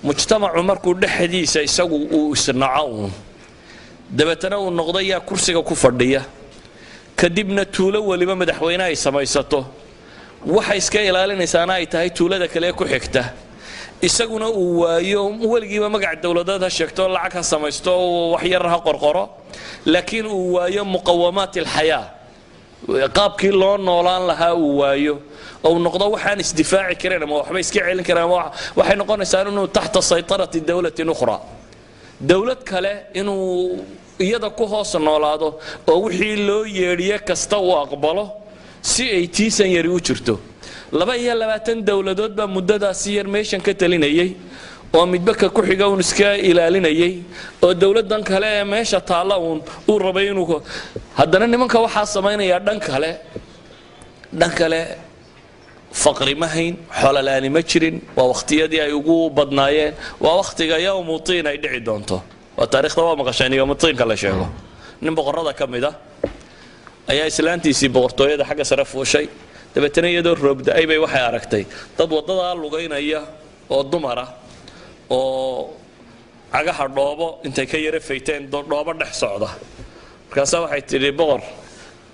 mujtamacu markuu dhexdiisa isagu uu isnaco uun dabeetana uu noqdo yaa kursiga ku fadhiya kadibna tuulo waliba madaxweyne ay samaysato waxay iska ilaalinaysaana ay tahay tuulada kale ku xigta isaguna uu waayo weligiiba magac dowladeed ha sheegto lacag ha samaysto wax yar ha qorqoro laakiin uu waayo muqawamaat alxayaa qaabkii loo noolaan lahaa uu waayo oo noqdo waxaan isdifaaci karin ama waxba iska celin karin ama waxay noqonaysaa inuu taxta saytarati dawlatin ukhra dawlad kale inuu iyada ku hoos noolaado oo wixii loo yeedhiye kasta uu aqbalo si ay tiisan yari u jirto 22 dawladood baa muddadaasi yar meeshan ka talinayay oo midba ka ku xiga uu iska ilaalinayay oo dawladan kale ee meesha taala uu rabay inuu haddana nimanka waxa sameynaya dhan kale faqri ma hayn xolalaani ma jirin waa waqtiyadii ay ugu badnaayeen waa waqtiga yawmutiin ay dhici doonto waa taariikhda waa maqasheen yawmutiin kala sheego nin boqorada kamida ayaa islaantiisii boqortooyada xagga sare fuushay dabeetana iyadoo roobda ay bay waxay aragtay dad wadada lugaynaya oo dumar ah oo cagaha dhoobo intay ka yara fayteen dhoobo dhex socda markaas waxay tiri boqor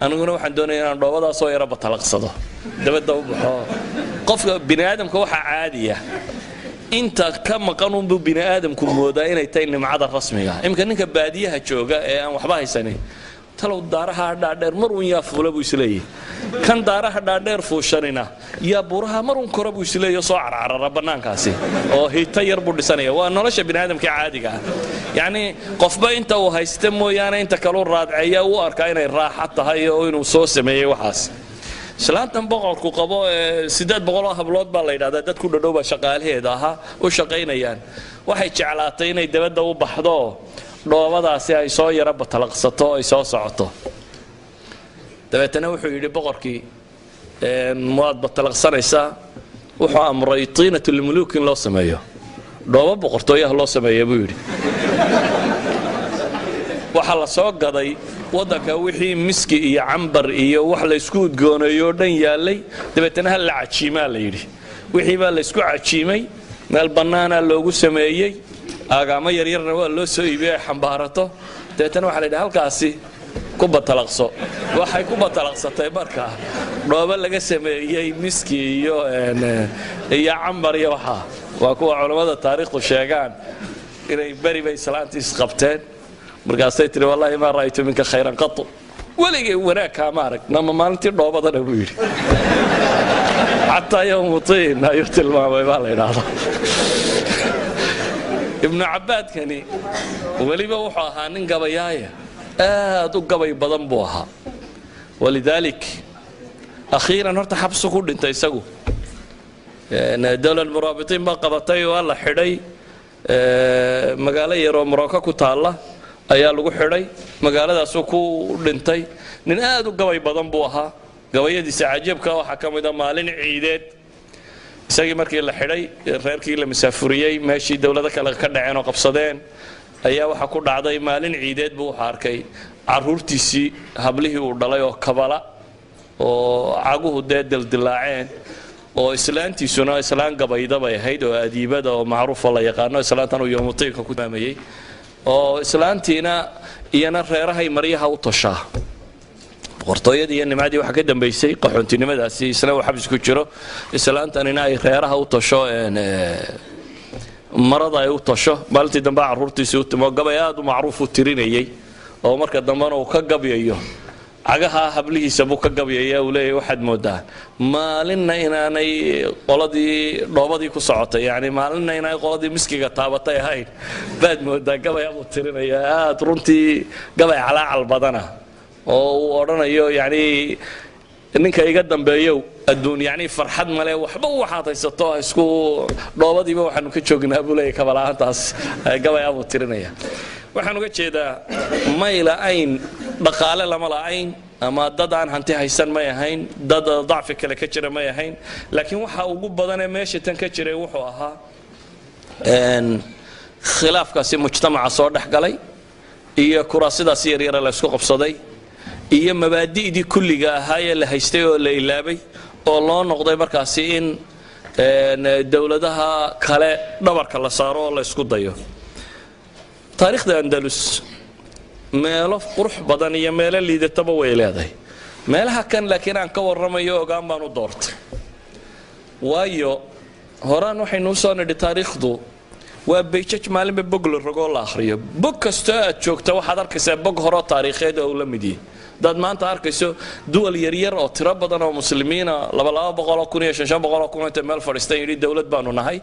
aniguna waxaan doonayaa inaan dhoobadaas oo yara batalaqsado dabada u baxo qofka bini aadamka waxa caadiya inta ka maqan unbuu bini aadamku moodaa inay tahay nimcada rasmiga imka ninka baadiyaha jooga ee aan waxba haysanin talow daaraha dhaadheer mar uun yaa fuula buu isleeyahay kan daaraha dhaadheer fuushanina yaa buraha mar uun kora buu isleeyahay soo carcarara bannaankaasi oo hiita yar buu dhisanaya waa nolosha bini aadamka caadiga ah yacni qofba inta uu haysta mooyaane inta kaluu raadceeya uu arkaa inay raaxa tahay oo inuu soo sameeyey waxaas islaantan boqorku qabo 800 hablood baa la yiraahdaa dad ku dhadhow ba shaqaalaheeda aha u shaqaynayaan waxay jeclaatay inay dabadda u baxdo dhoobadaasi ay soo yara batalaqsato ay soo socoto dabeetana wuxuu yiri boqorkii waad batalaqsanaysaa wuxuu amray tiinatul muluk in loo sameeyo dhoobo boqortooyaha loo sameeyo buu yiri waxa la soo gaday wadanka wixii miski iyo cambar iyo wax la isku udgoonayo dhan yaalay dabeetana hal la cajiimaa la yiri wixii baa la isku cajiimay meel banaana loogu sameeyay aagaama yar yarna waa loo soo iibiyay xambaarato dabeetana waxa la yidhi halkaasi ku batalaqso waxay ku batalaqsatay markaa dhoobo laga sameeyay miski iyo cambar iyo waxa waa kuwa culimada taariikhdu sheegaan inay bari bay islaantiis qabteen markaasay tiri wallahi ma raaytu minka khayran qat waligay wanaagka ma arag nama maalintii dhoobadana buu yiri hatta yawmutiin ayu tilmaamay baa la yiraahdaa ibn Abbad kani waliba wuxuu ahaa nin gabayaaya aad u gabay badan buu ahaa walidalik akhiran horta xabsu ku dhintay isagu dawlad muraabitiin ba qabatay oo la xidhay magaalo yar oo Morocco ku taala ayaa lagu xidhay magaaladaas uu ku dhintay nin aad u gabay badan buu ahaa gabayadiisa cajiibka waxa kamid ah maalin ciideed isagii markii la xidhay reerkii la masaafuriyay meeshii dawladda kale ka dhaceen oo qabsadeen ayaa waxa ku dhacday maalin ciideed buu arkay caruurtiisii hablihii uu dhalay oo kabala oo caguhu dildilaaceen oo islaantiisuna islaan gabayda bay ahayd oo adiibada oo macruuf la yaqaan islaantan uu yoomuteeka ku taamayay oo islaantiina iyana reerahay maryaha u toshaa boqortooyadii iyo nimadii waxa ka dambeysay qaxoontinimadaasi isla wax xabis ku jiro islaantanina ay reeraha u tosho marada ay u tosho maalintii dambe caruurtiisa u timo gabay aad u macruuf u tirinayay oo marka dambana uu ka gabayayo cagaha hablihiisa buu ka gabayay uu leeyahay waxaad moodaa maalinna inaanay qoladii dhoobadii ku socotay yaani maalinna inay qoladii miskiga taabatay ahayn baad moodaa gabay aad u tirinaya aad runtii gabay calaacal badana oo uu oranayo yaani ninka iga dambeeyo adduun yaani farxad male waxba waxaad haysato isku dhoobadiiba waxaanu ka joognaa buu leeyahay kabalaantaas gabay aad u tirinaya waxaan uga jeedaa mayla ayn dhaqaale lama la'ayn ama dad aan hanti haysan ma ahayn dad dacfi kale ka jira ma ahayn laakiin waxa ugu badan ee meesha tan ka jiray wuxuu ahaa khilaafkaasi mujtamaca soo dhaxgalay iyo kuraasidaas yar yar la isku qabsaday iyo mabaadi'dii kulliga ahaa ee la haystay oo la ilaabay oo loo noqday markaasi in dawladaha kale dhabarka la saaro oo la isku dayo taariikhda Andalus meelo qurux badan iyo meelo liidataba way leedahay meelaha kan laakiin aan ka warramayo ogaan baan u doortay waayo horaan waxaynu soo nidhi taariikhdu waa beejaj maalinba bog la rogo la akhriyo bog kasta aad joogto waxaad arkaysaa bog hore taariikheed oo la mid yahay dad maanta arkayso duwal yar yar oo tiro badan oo muslimiina 200 kun iyo 500 kun inta meel fadhiistay yiri dawlad baanu nahay